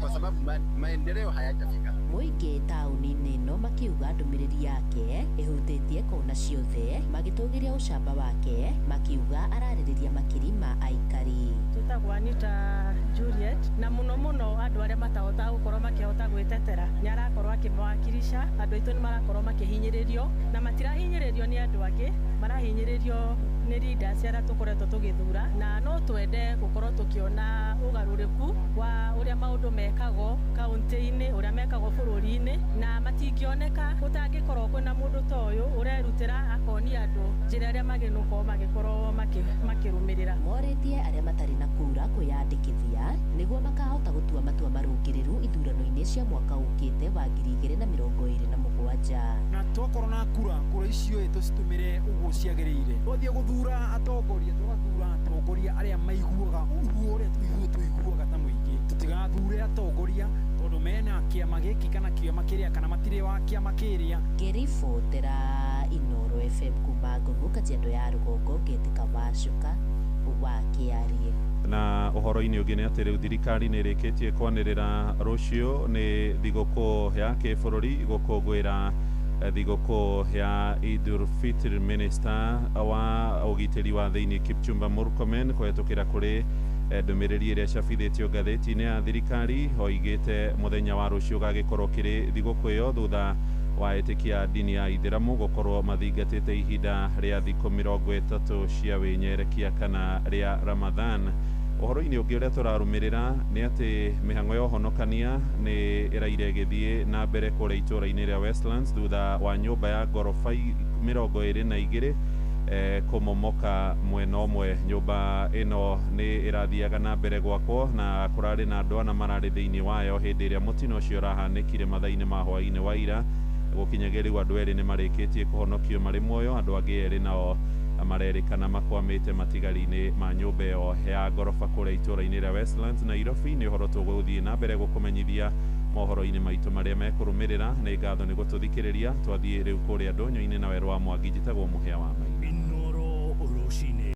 kwa sababu maendeleo hayajafika. Mũingĩ taũni-inĩ ĩno makiuga ndũmĩrĩri yake ĩhutĩtie kona ciothe, magĩtũgĩria ũcamba wake, makiuga ararĩrĩria makiri ma aikari. Twĩtagwo Anita Juliet, na mũno mũno andũ arĩa matahotaga gũkorwo makĩhota gwĩtetera nĩ arakorwo akĩmawakilisha. Andũ aitũ nĩ marakorwo makĩhinyĩrĩrio na matirahinyĩrĩrio nĩ andũ angĩ, marahinyĩrĩrio nĩ leaders arĩa tũkoretwo tũgĩthura, na no twende gũkorwo tũkĩona ũgarũrĩku wa ũrĩa maũndũ mekagwo kaunti-inĩ, ũrĩa mekagwo bũrũri-inĩ, na matingĩoneka gũtangĩkorwo kwĩna mũndũ ta ũyũ ũrerutĩra akonia andũ njĩra ĩrĩa magĩkorwo makĩrũmĩrĩra. Morĩtie arĩa matarĩ na kura kwĩyandĩkithia nĩguo makahota gũtua matua marũngĩrĩru ithurano-inĩ cia mwaka ũkĩte wa 2027. Na twakorwo na kura icio tũcitũmĩre ũguo ciagĩrĩire. Twathiĩ gũthura atongoria, tũgathura atongoria arĩa maiguaga ũguo ũrĩa tũiguaga ta mũingĩ. Tũtigathure atongoria tondũ mena kĩama gĩkĩ kana kĩama kĩrĩa kana matirĩ wa kĩama kĩrĩa. Ngĩribotera Inooro FM kuma Ngong'o, Kajiado ya rũgongo, Ngĩtĩka Wacuka wa Kĩarie. Na ũhoro-inĩ ũngĩ nĩ atĩ rĩu thirikari nĩ ĩrĩkĩtie kwanĩrĩra rũciũ nĩ thigũkũ ya kĩbũrũri gũkũngũĩra thigũkũ ya Idul Fitr. Minister wa ũgitĩri wa thĩinĩ Kipchumba Murkomen kũhetũkĩra kũrĩ ndũmĩrĩri ĩrĩa cabithĩtio ngathĩti-inĩ ya thirikari oigĩte mũthenya wa rũciũ gagĩkorwo kĩrĩ thigũkũ ĩyo thutha wa etĩkia dini ya Ithĩramu gũkorwo mathingatĩte ihinda rĩa thikũ 30 cia wĩnyerekia kana rĩa Ramadhan. Ũhoro-inĩ ũngĩ ũrĩa tũrarũmĩrĩra nĩ atĩ mĩhang'o ya ũhonokania nĩ ĩraire ĩgĩthiĩ na mbere kũrĩa itũũra-inĩ rĩa Westlands thutha wa nyũmba ya ngoroba 22 kũmomoka mwena ũmwe. Nyũmba ĩno nĩ ĩrathiaga na mbere gwakwo na kũrarĩ na andũ ana mararĩ thĩinĩ wayo hĩndĩ ĩrĩa mũtino ũcio ũrahanĩkire mathaa-inĩ ma hwaĩ-inĩ wa ira. Gũkinyagia rĩu andũ erĩ nĩ marĩkĩtie kũhonokio marĩ muoyo, andũ angĩ erĩ nao marerĩkana makwamĩte matigari-inĩ ma nyũmba ĩyo ya ngoroba kũrĩa itũũra-inĩ rĩa Westlands, Nairobi. Nĩ ũhoro tũgũthiĩ na mbere gũkũmenyithia mohoro-inĩ maitũ marĩa mekũrũmĩrĩra. Nĩ ngatho nĩ gũtũthikĩrĩria. Twathiĩ rĩu kũrĩa ndũnyũ-inĩ na werũ wa Mwangi, njĩtagwo Mũhĩa wa Mai.